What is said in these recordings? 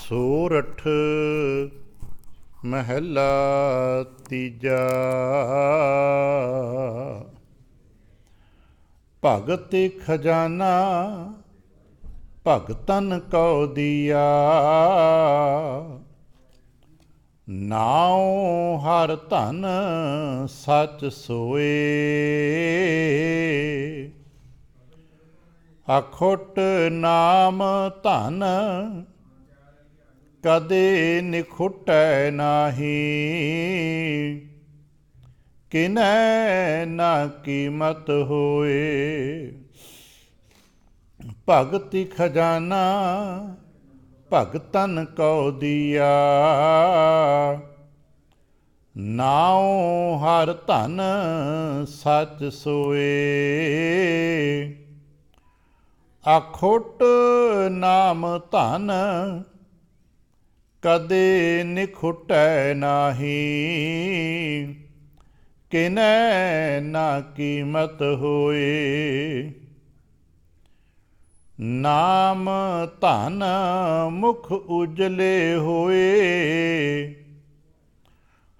ਸੋਰਠ ਮਹਿਲਾ ਤੀਜਾ। ਭਗਤ ਖਜ਼ਾਨਾ ਭਗਤਨ ਕਉ ਦੀਆ, ਨਾਉ ਹਰ ਧਨ ਸਚ ਸੋਏ। ਅਖੁੱਟ ਨਾਮ ਧਨ ਕਦੇ ਨਿਖੁਟੈ ਨਾਹੀ, ਕਿਨੈ ਨਾ ਕੀਮਤ ਹੋਏ। ਭਗਤਿ ਖਜ਼ਾਨਾ ਭਗਤਨ ਕਉ ਦੀਆ, ਨਾਉ ਹਰ ਧਨ ਸਚ ਸੋਏ। ਅਖੁੱਟ ਨਾਮ ਧਨ ਕਦੇ ਨਿਖੁਟੈ ਨਾਹੀ, ਕਿਨੈ ਨਾ ਕੀਮਤ ਹੋਏ। ਨਾਮ ਧਨ ਮੁਖ ਉਜਲੇ ਹੋਏ,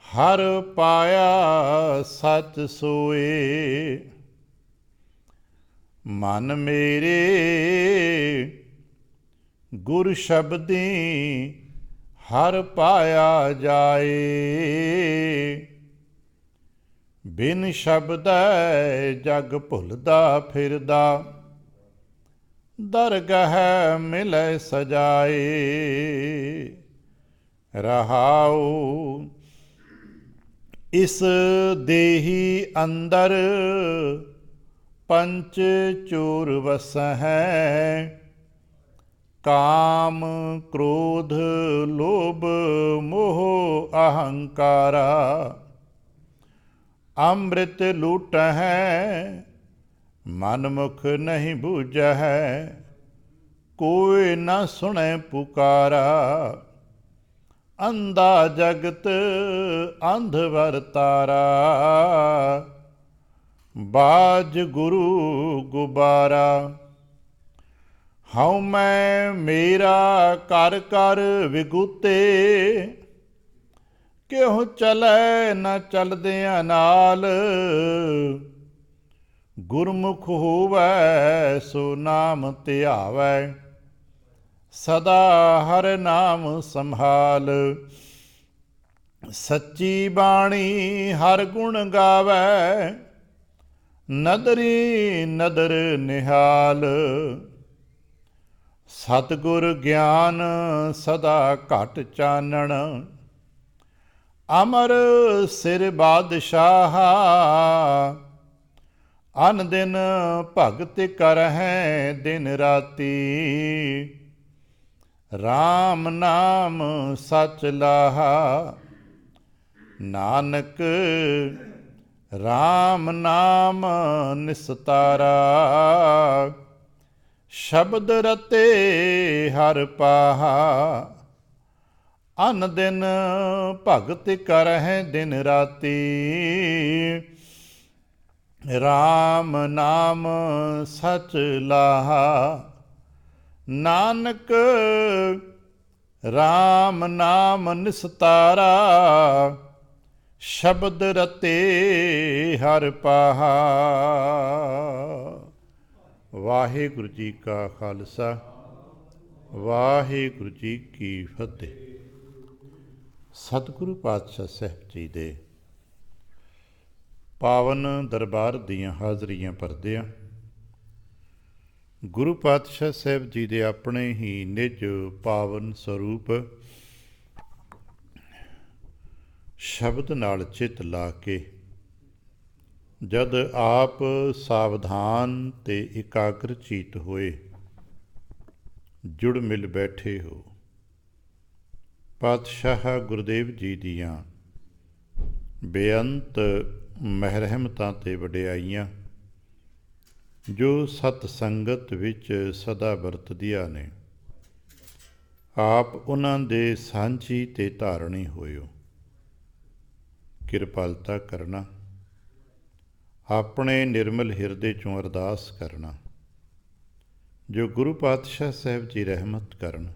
ਹਰ ਪਾਇਆ ਸਚ ਸੋਏ। ਮਨ ਮੇਰੇ ਗੁਰ ਸ਼ਬਦੀ ਹਰ ਪਾਇਆ ਜਾਏ, ਬਿਨ ਸ਼ਬਦੈ ਜਗ ਭੁੱਲਦਾ ਫਿਰਦਾ, ਦਰਗਹ ਮਿਲੈ ਸਜਾਏ। ਰਹਾਉ ਇਸ ਦੇਹੀ ਅੰਦਰ ਪੰਚ ਚੂਰ ਵਸਹਿ, ਕਾਮ ਕ੍ਰੋਧ ਲੋਭ ਮੋਹ ਅਹੰਕਾਰਾ। ਅੰਮ੍ਰਿਤ ਲੂਟਹਿ ਮਨ ਮੁਖ ਨਹੀਂ ਬੂਝਹਿ, ਕੋਈ ਨਾ ਸੁਣੈ ਪੁਕਾਰਾ। ਅੰਧਾ ਜਗਤ ਅੰਧ ਵਰਤਾਰਾ, ਬਾਜ ਗੁਰੂ ਗੁਬਾਰਾ। ਹਉ ਮੈਂ ਮੇਰਾ ਕਰ ਕਰ ਵਿਗੂਤੇ, ਕਿਉ ਚਲੈ ਨਾ ਚਲਦਿਆਂ ਨਾਲ। ਗੁਰਮੁਖ ਹੋਵੈ ਸੋ ਨਾਮ ਧਿਆਵੈ, ਸਦਾ ਹਰ ਨਾਮ ਸੰਭਾਲ। ਸੱਚੀ ਬਾਣੀ ਹਰ ਗੁਣ ਗਾਵੈ, ਨਦਰੀ ਨਦਰ ਨਿਹਾਲ। ਸਤਿਗੁਰ ਗਿਆਨ ਸਦਾ ਘਟ ਚਾਨਣ, ਅਮਰ ਸਿਰ ਬਾਦਸ਼ਾਹ। ਅਨ ਦਿਨ ਭਗਤ ਕਰਹਿ ਦਿਨ ਰਾਤੀ, ਰਾਮ ਨਾਮ ਸਚ ਲਾਹਾ। ਨਾਨਕ ਰਾਮ ਨਾਮ ਨਿਸਤਾਰਾ, ਸ਼ਬਦ ਰਤੇ ਹਰ ਪਾਹਾ। ਅਨ ਦਿਨ ਭਗਤ ਕਰਹਿ ਦਿਨ ਰਾਤੀ, ਰਾਮ ਨਾਮ ਸਚ ਲਾਹਾ। ਨਾਨਕ ਰਾਮ ਨਾਮ ਨਿਸਤਾਰਾ, ਸ਼ਬਦ ਰਤੇ ਹਰ ਪਾਹਾ। ਵਾਹਿਗੁਰੂ ਜੀ ਕਾ ਖਾਲਸਾ, ਵਾਹਿਗੁਰੂ ਜੀ ਕੀ ਫਤਿਹ। ਸਤਿਗੁਰੂ ਪਾਤਸ਼ਾਹ ਸਾਹਿਬ ਜੀ ਦੇ ਪਾਵਨ ਦਰਬਾਰ ਦੀਆਂ ਹਾਜ਼ਰੀਆਂ ਭਰਦਿਆਂ ਗੁਰੂ ਪਾਤਸ਼ਾਹ ਸਾਹਿਬ ਜੀ ਦੇ ਆਪਣੇ ਹੀ ਨਿਜ ਪਾਵਨ ਸਰੂਪ ਸ਼ਬਦ ਨਾਲ ਚਿੱਤ ਲਾ ਕੇ, ਜਦ ਆਪ ਸਾਵਧਾਨ ਤੇ ਇਕਾਗਰ ਚੀਤ ਹੋਏ, ਜੁੜ ਮਿਲ ਬੈਠੇ ਹੋ। ਪਾਤਸ਼ਾਹ ਗੁਰਦੇਵ ਜੀ ਦੀਆਂ ਬੇਅੰਤ ਮਹਿਰਮਤਾਂ ਤੇ ਵਡਿਆਈਆਂ, ਜੋ ਸਤ ਸੰਗਤ ਵਿੱਚ ਸਦਾ ਵਰਤਦੀਆਂ ਨੇ, ਆਪ ਉਹਨਾਂ ਦੇ ਸਾਂਝੀ ਤੇ ਧਾਰਣੀ ਹੋਇਓ। ਕਿਰਪਾਲਤਾ ਕਰਨਾ, ਆਪਣੇ ਨਿਰਮਲ ਹਿਰਦੇ 'ਚੋਂ ਅਰਦਾਸ ਕਰਨਾ, ਜੋ ਗੁਰੂ ਪਾਤਸ਼ਾਹ ਸਾਹਿਬ ਜੀ ਰਹਿਮਤ ਕਰਨ,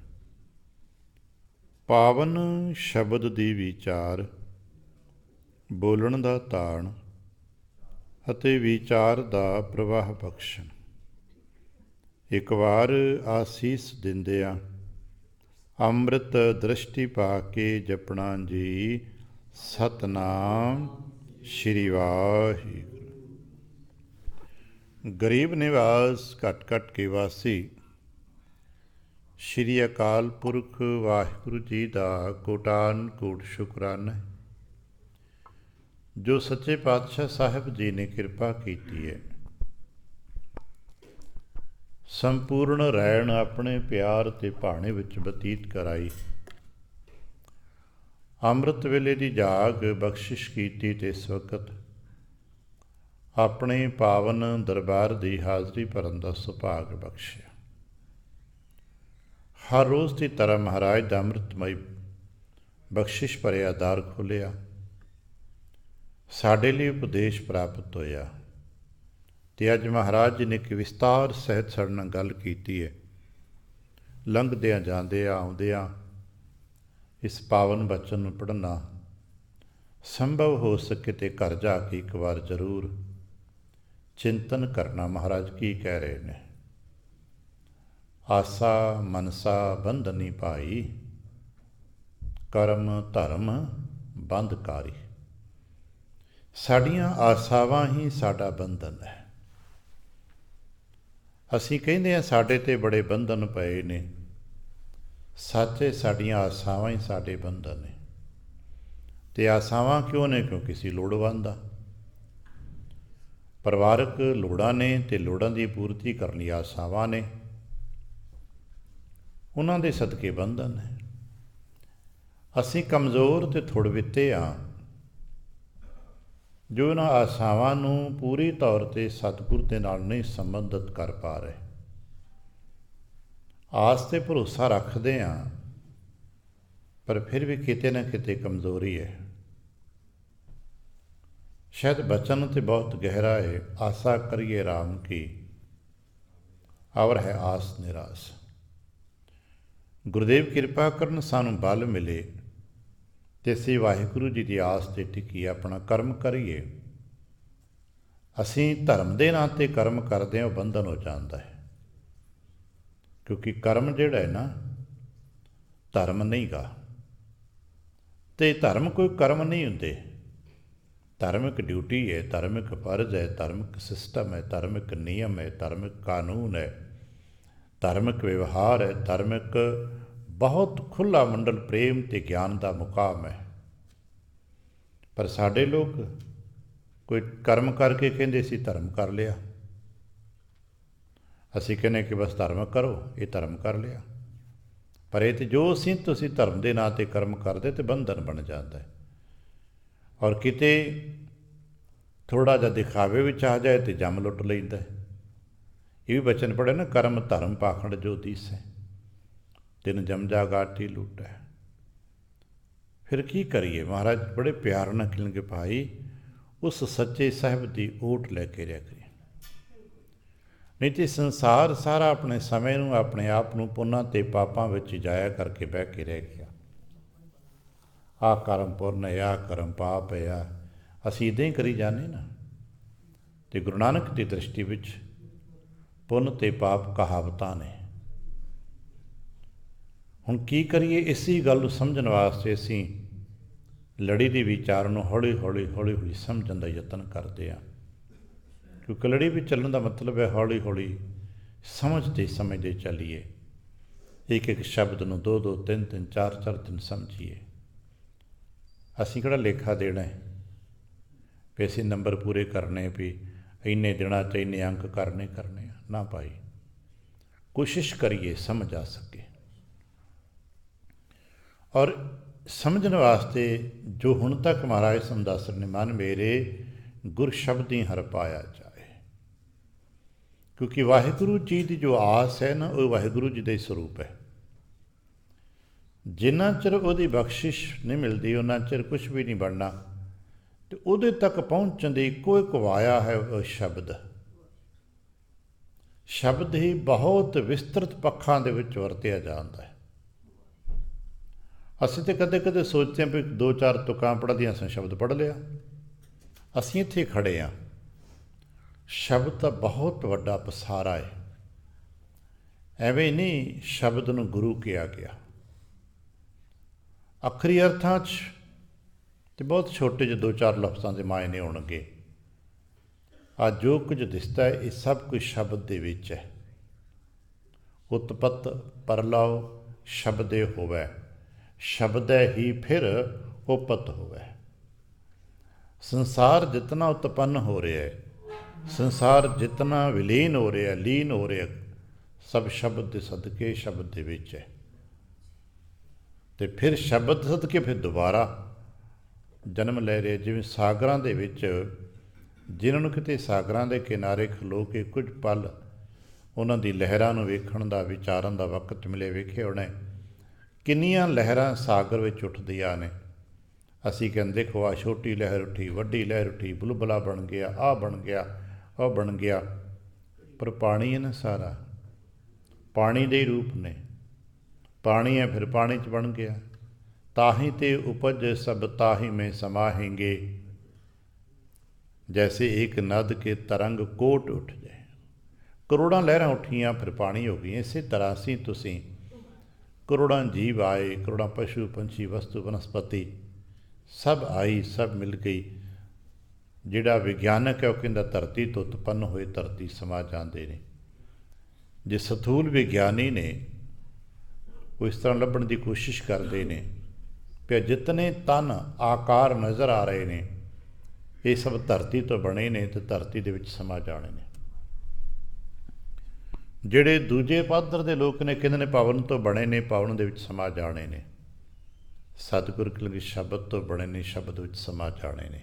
ਪਾਵਨ ਸ਼ਬਦ ਦੀ ਵਿਚਾਰ, ਬੋਲਣ ਦਾ ਤਾਣ ਅਤੇ ਵਿਚਾਰ ਦਾ ਪ੍ਰਵਾਹ ਬਖਸ਼ਣ। ਇੱਕ ਵਾਰ ਆਸੀਸ ਦਿੰਦਿਆਂ ਅੰਮ੍ਰਿਤ ਦ੍ਰਿਸ਼ਟੀ ਪਾ ਕੇ ਜਪਣਾ ਜੀ ਸਤਨਾਮ ਸ਼੍ਰੀ ਵਾਹਿਗੁਰੂ। ਗਰੀਬ ਨਿਵਾਸ ਘਟ ਘਟ ਕੇ ਵਾਸੀ ਸ਼੍ਰੀ ਅਕਾਲ ਪੁਰਖ ਵਾਹਿਗੁਰੂ ਜੀ ਦਾ ਕੋਟਾਨ ਕੋਟ ਸ਼ੁਕਰਾਨਾ ਹੈ, ਜੋ ਸੱਚੇ ਪਾਤਸ਼ਾਹ ਸਾਹਿਬ ਜੀ ਨੇ ਕਿਰਪਾ ਕੀਤੀ ਹੈ। ਸੰਪੂਰਨ ਰਹਿਣ ਆਪਣੇ ਪਿਆਰ ਤੇ ਭਾਣੇ ਵਿੱਚ ਬਤੀਤ ਕਰਾਈ। ਅੰਮ੍ਰਿਤ ਵੇਲੇ ਦੀ ਜਾਗ ਬਖਸ਼ਿਸ਼ ਕੀਤੀ ਤੇ ਇਸ ਵਕਤ ਆਪਣੇ ਪਾਵਨ ਦਰਬਾਰ ਦੀ ਹਾਜ਼ਰੀ ਭਰਨ ਦਾ ਸੁਭਾਗ ਬਖਸ਼ਿਆ। ਹਰ ਰੋਜ਼ ਦੀ ਤਰ੍ਹਾਂ ਮਹਾਰਾਜ ਦਾ ਅੰਮ੍ਰਿਤਮਈ ਬਖਸ਼ਿਸ਼ ਭਰਿਆ ਦਰ ਖੁੱਲ੍ਹਿਆ। ਸਾਡੇ ਲਈ ਉਪਦੇਸ਼ ਪ੍ਰਾਪਤ ਹੋਇਆ ਅਤੇ ਅੱਜ ਮਹਾਰਾਜ ਜੀ ਨੇ ਇੱਕ ਵਿਸਤਾਰ ਸਹਿਤ ਸਾਡੇ ਨਾਲ ਗੱਲ ਕੀਤੀ ਹੈ। ਲੰਘਦਿਆਂ ਜਾਂਦਿਆਂ ਆਉਂਦਿਆਂ ਇਸ ਪਾਵਨ ਬਚਨ ਨੂੰ ਪੜ੍ਹਨਾ ਸੰਭਵ ਹੋ ਸਕੇ ਤੇ ਘਰ ਜਾ ਕੇ ਇੱਕ ਵਾਰ ਜ਼ਰੂਰ ਚਿੰਤਨ ਕਰਨਾ ਮਹਾਰਾਜ ਕੀ ਕਹਿ ਰਹੇ ਨੇ। ਆਸਾ ਮਨਸਾ ਬੰਧਨੀ ਭਾਈ, ਕਰਮ ਧਰਮ ਬੰਧਕਾਰੀ। ਸਾਡੀਆਂ ਆਸਾਵਾਂ ਹੀ ਸਾਡਾ ਬੰਧਨ ਹੈ। ਅਸੀਂ ਕਹਿੰਦੇ ਹਾਂ ਸਾਡੇ 'ਤੇ ਬੜੇ ਬੰਧਨ ਪਏ ਨੇ, ਸੱਚ ਹੈ ਸਾਡੀਆਂ ਆਸਾਵਾਂ ਹੀ ਸਾਡੇ ਬੰਧਨ ਨੇ। ਅਤੇ ਆਸਾਵਾਂ ਕਿਉਂ ਨੇ? ਕਿਉਂਕਿ ਅਸੀਂ ਲੋੜਵੰਦ ਹਾਂ। ਪਰਿਵਾਰਕ ਲੋੜਾਂ ਨੇ ਅਤੇ ਲੋੜਾਂ ਦੀ ਪੂਰਤੀ ਕਰਨ ਲਈ ਆਸਾਵਾਂ ਨੇ, ਉਹਨਾਂ ਦੇ ਸਦਕੇ ਬੰਧਨ ਹੈ। ਅਸੀਂ ਕਮਜ਼ੋਰ ਅਤੇ ਥੁੜਵਿੱਤੇ ਹਾਂ, ਜੋ ਇਹਨਾਂ ਆਸਾਵਾਂ ਨੂੰ ਪੂਰੀ ਤੌਰ 'ਤੇ ਸਤਿਗੁਰ ਦੇ ਨਾਲ ਨਹੀਂ ਸੰਬੰਧਿਤ ਕਰ ਪਾ ਰਹੇ। ਆਸ 'ਤੇ ਭਰੋਸਾ ਰੱਖਦੇ ਹਾਂ, ਪਰ ਫਿਰ ਵੀ ਕਿਤੇ ਨਾ ਕਿਤੇ ਕਮਜ਼ੋਰੀ ਹੈ। ਸ਼ਾਇਦ ਬਚਨ 'ਤੇ ਬਹੁਤ ਗਹਿਰਾ ਹੈ, ਆਸਾ ਕਰੀਏ ਰਾਮ ਕੀ, ਅਵਰ ਹੈ ਆਸ ਨਿਰਾਸ। ਗੁਰਦੇਵ ਕਿਰਪਾ ਕਰਨ ਸਾਨੂੰ ਬਲ ਮਿਲੇ ਅਤੇ ਅਸੀਂ ਵਾਹਿਗੁਰੂ ਜੀ ਦੀ ਆਸ 'ਤੇ ਟਿਕੀ ਆਪਣਾ ਕਰਮ ਕਰੀਏ। ਅਸੀਂ ਧਰਮ ਦੇ ਨਾਂ 'ਤੇ ਕਰਮ ਕਰਦੇ ਹਾਂ, ਉਹ ਬੰਧਨ ਹੋ ਜਾਂਦਾ ਹੈ। ਕਿਉਂਕਿ ਕਰਮ ਜਿਹੜਾ ਹੈ ਨਾ, ਧਰਮ ਨਹੀਂ ਗਾ। ਅਤੇ ਧਰਮ ਕੋਈ ਕਰਮ ਨਹੀਂ ਹੁੰਦੇ। ਧਰਮ ਇੱਕ ਡਿਊਟੀ ਹੈ, ਧਰਮ ਇੱਕ ਫਰਜ਼ ਹੈ, ਧਾਰਮਿਕ ਸਿਸਟਮ ਹੈ, ਧਾਰਮਿਕ ਨਿਯਮ ਹੈ, ਧਾਰਮਿਕ ਕਾਨੂੰਨ ਹੈ, ਧਾਰਮਿਕ ਵਿਵਹਾਰ ਹੈ, ਧਾਰਮਿਕ ਬਹੁਤ ਖੁੱਲ੍ਹਾ ਮੰਡਲ ਪ੍ਰੇਮ ਅਤੇ ਗਿਆਨ ਦਾ ਮੁਕਾਮ ਹੈ। ਪਰ ਸਾਡੇ ਲੋਕ ਕੋਈ ਕਰਮ ਕਰਕੇ ਕਹਿੰਦੇ ਅਸੀਂ ਧਰਮ ਕਰ ਲਿਆ। ਅਸੀਂ ਕਹਿੰਦੇ ਕਿ ਬਸ ਧਰਮ ਕਰੋ, ਇਹ ਧਰਮ ਕਰ ਲਿਆ। ਪਰ ਇਹ ਤਾਂ ਜੋ ਤੁਸੀਂ ਧਰਮ ਦੇ ਨਾਂ 'ਤੇ ਕਰਮ ਕਰਦੇ ਤਾਂ ਬੰਧਨ ਬਣ ਜਾਂਦਾ ਹੈ। ਔਰ ਕਿਤੇ ਥੋੜ੍ਹਾ ਜਿਹਾ ਦਿਖਾਵੇ ਵਿੱਚ ਆ ਜਾਏ ਅਤੇ ਜੰਮ ਲੁੱਟ ਲੈਂਦਾ ਹੈ। ਇਹ ਵੀ ਬਚਨ ਪੜ੍ਹੇ ਨਾ, ਕਰਮ ਧਰਮ ਪਾਖੰਡ ਜੋ ਦੀਸੈ, ਤਿਨ ਜਮਜਾ ਗਾਟੀ ਲੂਟੈ। ਫਿਰ ਕੀ ਕਰੀਏ? ਮਹਾਰਾਜ ਬੜੇ ਪਿਆਰ ਨਾਲ ਕਹਿਣਗੇ, ਭਾਈ ਉਸ ਸੱਚੇ ਸਾਹਿਬ ਦੀ ਓਟ ਲੈ ਕੇ ਰਿਹਾ ਕਰੀਏ। ਨਹੀਂ ਤੇ ਸੰਸਾਰ ਸਾਰਾ ਆਪਣੇ ਸਮੇਂ ਨੂੰ, ਆਪਣੇ ਆਪ ਨੂੰ ਪੁੰਨਾਂ ਅਤੇ ਪਾਪਾਂ ਵਿੱਚ ਜਾਇਆ ਕਰਕੇ ਬਹਿ ਕੇ ਰਹਿ ਗਿਆ। ਆਹ ਕਰਮ ਪੁੰਨ ਹੈ, ਆਹ ਕਰਮ ਪਾਪ ਹੈ, ਆ ਅਸੀਂ ਇੱਦਾਂ ਹੀ ਕਰੀ ਜਾਂਦੇ ਨਾ। ਅਤੇ ਗੁਰੂ ਨਾਨਕ ਦੀ ਦ੍ਰਿਸ਼ਟੀ ਵਿੱਚ ਪੁੰਨ ਅਤੇ ਪਾਪ ਕਹਾਵਤਾਂ ਨੇ। ਹੁਣ ਕੀ ਕਰੀਏ? ਇਸੀ ਗੱਲ ਨੂੰ ਸਮਝਣ ਵਾਸਤੇ ਅਸੀਂ ਲੜੀ ਦੀ ਵਿਚਾਰ ਨੂੰ ਹੌਲੀ ਹੌਲੀ ਸਮਝਣ ਦਾ ਯਤਨ ਕਰਦੇ ਹਾਂ। ਕਿਉਂਕਿ ਲੜੀ ਵਿੱਚ ਚੱਲਣ ਦਾ ਮਤਲਬ ਹੈ ਹੌਲੀ ਹੌਲੀ ਸਮਝਦੇ ਚੱਲੀਏ। ਇੱਕ ਇੱਕ ਸ਼ਬਦ ਨੂੰ 2-2, 3-3, 4-4 ਦਿਨ ਸਮਝੀਏ। ਅਸੀਂ ਕਿਹੜਾ ਲੇਖਾ ਦੇਣਾ ਹੈ ਵੀ ਅਸੀਂ ਨੰਬਰ ਪੂਰੇ ਕਰਨੇ, ਵੀ ਇੰਨੇ ਦਿਨਾਂ 'ਚ ਇੰਨੇ ਅੰਕ ਕਰਨੇ ਆ। ਨਾ ਭਾਈ, ਕੋਸ਼ਿਸ਼ ਕਰੀਏ ਸਮਝ ਆ ਸਕੇ। ਔਰ ਸਮਝਣ ਵਾਸਤੇ ਜੋ ਹੁਣ ਤੱਕ ਮਹਾਰਾਜ ਸਾਨੂੰ ਦੱਸ ਰਹੇ ਨੇ, ਮਨ ਮੇਰੇ ਗੁਰ ਸ਼ਬਦੀ ਹਰ ਪਾਇਆ ਜਾਏ। ਕਿਉਂਕਿ ਵਾਹਿਗੁਰੂ ਜੀ ਦੀ ਜੋ ਆਸ ਹੈ ਨਾ, ਉਹ ਵਾਹਿਗੁਰੂ ਜੀ ਦਾ ਹੀ ਸਰੂਪ ਹੈ। ਜਿੰਨਾ ਚਿਰ ਉਹਦੀ ਬਖਸ਼ਿਸ਼ ਨਹੀਂ ਮਿਲਦੀ, ਉਹਨਾਂ ਚਿਰ ਕੁਛ ਵੀ ਨਹੀਂ ਬਣਨਾ। ਅਤੇ ਉਹਦੇ ਤੱਕ ਪਹੁੰਚਣ ਦੀ ਇੱਕੋ ਇੱਕ ਵਾਇਆ ਹੈ, ਉਹ ਸ਼ਬਦ। ਸ਼ਬਦ ਹੀ ਬਹੁਤ ਵਿਸਤ੍ਰਿਤ ਪੱਖਾਂ ਦੇ ਵਿੱਚ ਵਰਤਿਆ ਜਾਂਦਾ ਹੈ। ਅਸੀਂ ਤਾਂ ਕਦੇ ਕਦੇ ਸੋਚਦੇ ਹਾਂ ਵੀ 2-4 ਤੁਕਾਂ ਪੜ੍ਹਦੀਆਂ ਸਾਂ, ਸ਼ਬਦ ਪੜ੍ਹ ਲਿਆ। ਅਸੀਂ ਇੱਥੇ ਖੜ੍ਹੇ ਹਾਂ। ਸ਼ਬਦ ਦਾ ਬਹੁਤ ਵੱਡਾ ਪਸਾਰਾ ਹੈ। ਐਵੇਂ ਨਹੀਂ ਸ਼ਬਦ ਨੂੰ ਗੁਰੂ ਕਿਹਾ ਗਿਆ। ਆਖਰੀ ਅਰਥਾਂ 'ਚ ਤੇ ਬਹੁਤ ਛੋਟੇ ਜਿਹੇ 2-4 ਲਫ਼ਜ਼ਾਂ ਦੇ ਮਾਇਨੇ ਹੋਣਗੇ। ਅੱਜ ਜੋ ਕੁਝ ਦਿਸਦਾ ਹੈ ਇਹ ਸਭ ਕੁਝ ਸ਼ਬਦ ਦੇ ਵਿੱਚ ਹੈ। ਉਤਪਤ ਪਰਲਵ ਸ਼ਬਦੇ ਹੋਵੈ, ਸ਼ਬਦੈ ਹੀ ਫਿਰ ਉਪਤ ਹੋਵੈ। ਸੰਸਾਰ ਜਿਤਨਾ ਉਤਪੰਨ ਹੋ ਰਿਹਾ ਹੈ, ਸੰਸਾਰ ਜਿਤਨਾ ਵਿਲੀਨ ਹੋ ਰਿਹਾ, ਲੀਨ ਹੋ ਰਿਹਾ, ਸਭ ਸ਼ਬਦ ਦੇ ਸਦਕੇ, ਸ਼ਬਦ ਦੇ ਵਿੱਚ ਹੈ। ਅਤੇ ਫਿਰ ਸ਼ਬਦ ਸਦਕੇ ਫਿਰ ਦੁਬਾਰਾ ਜਨਮ ਲੈ ਰਿਹਾ। ਜਿਵੇਂ ਸਾਗਰਾਂ ਦੇ ਵਿੱਚ ਜਿਨ੍ਹਾਂ ਨੂੰ ਕਿਤੇ ਸਾਗਰਾਂ ਦੇ ਕਿਨਾਰੇ ਖਲੋ ਕੇ ਕੁਝ ਪਲ ਉਹਨਾਂ ਦੀ ਲਹਿਰਾਂ ਨੂੰ ਵੇਖਣ ਦਾ, ਵਿਚਾਰਨ ਦਾ ਵਕਤ ਮਿਲੇ, ਵੇਖੇ ਹੋਣੇ ਕਿੰਨੀਆਂ ਲਹਿਰਾਂ ਸਾਗਰ ਵਿੱਚ ਉੱਠਦੀਆਂ ਨੇ। ਅਸੀਂ ਕਹਿੰਦੇ ਦੇਖੋ ਆਹ ਛੋਟੀ ਲਹਿਰ ਉੱਠੀ, ਵੱਡੀ ਲਹਿਰ ਉੱਠੀ, ਬੁਲਬੁਲਾ ਬਣ ਗਿਆ, ਆਹ ਬਣ ਗਿਆ, ਉਹ ਬਣ ਗਿਆ। ਪਰ ਪਾਣੀ ਹੈ ਨਾ ਸਾਰਾ, ਪਾਣੀ ਦੇ ਹੀ ਰੂਪ ਨੇ। ਪਾਣੀ ਹੈ ਫਿਰ ਪਾਣੀ 'ਚ ਬਣ ਗਿਆ। ਤਾਹੀਂ ਤੇ ਉਪਜ ਸਭ ਤਾਹੀਂ में समाहेंगे, जैसे एक नद के तरंग कोट उठ जाए। ਕਰੋੜਾਂ ਲਹਿਰਾਂ ਉੱਠੀਆਂ ਫਿਰ ਪਾਣੀ ਹੋ ਗਈਆਂ। ਇਸੇ ਤਰ੍ਹਾਂ ਅਸੀਂ ਤੁਸੀਂ ਕਰੋੜਾਂ ਜੀਵ ਆਏ, ਕਰੋੜਾਂ ਪਸ਼ੂ ਪੰਛੀ ਵਸਤੂ ਬਨਸਪਤੀ ਸਭ ਆਈ, ਸਭ ਮਿਲ ਗਈ। ਜਿਹੜਾ ਵਿਗਿਆਨਕ ਹੈ ਉਹ ਕਹਿੰਦਾ ਧਰਤੀ ਤੋਂ ਉਤਪੰਨ ਹੋਏ ਧਰਤੀ ਸਮਾ ਜਾਂਦੇ ਨੇ। ਜੇ ਸਥੂਲ ਵਿਗਿਆਨੀ ਨੇ ਉਹ ਇਸ ਤਰ੍ਹਾਂ ਲੱਭਣ ਦੀ ਕੋਸ਼ਿਸ਼ ਕਰਦੇ ਨੇ ਕਿ ਜਿਤਨੇ ਤਨ ਆਕਾਰ ਨਜ਼ਰ ਆ ਰਹੇ ਨੇ ਇਹ ਸਭ ਧਰਤੀ ਤੋਂ ਬਣੇ ਨੇ ਅਤੇ ਧਰਤੀ ਦੇ ਵਿੱਚ ਸਮਾ ਜਾਣੇ ਨੇ। ਜਿਹੜੇ ਦੂਜੇ ਪੱਧਰ ਦੇ ਲੋਕ ਨੇ ਕਹਿੰਦੇ ਨੇ ਪਵਨ ਤੋਂ ਬਣੇ ਨੇ, ਪਵਨ ਦੇ ਵਿੱਚ ਸਮਾ ਜਾਣੇ ਨੇ। ਸਤਿਗੁਰ ਕਹਿੰਦੇ ਸ਼ਬਦ ਤੋਂ ਬਣੇ ਨੇ, ਸ਼ਬਦ ਵਿੱਚ ਸਮਾ ਜਾਣੇ ਨੇ।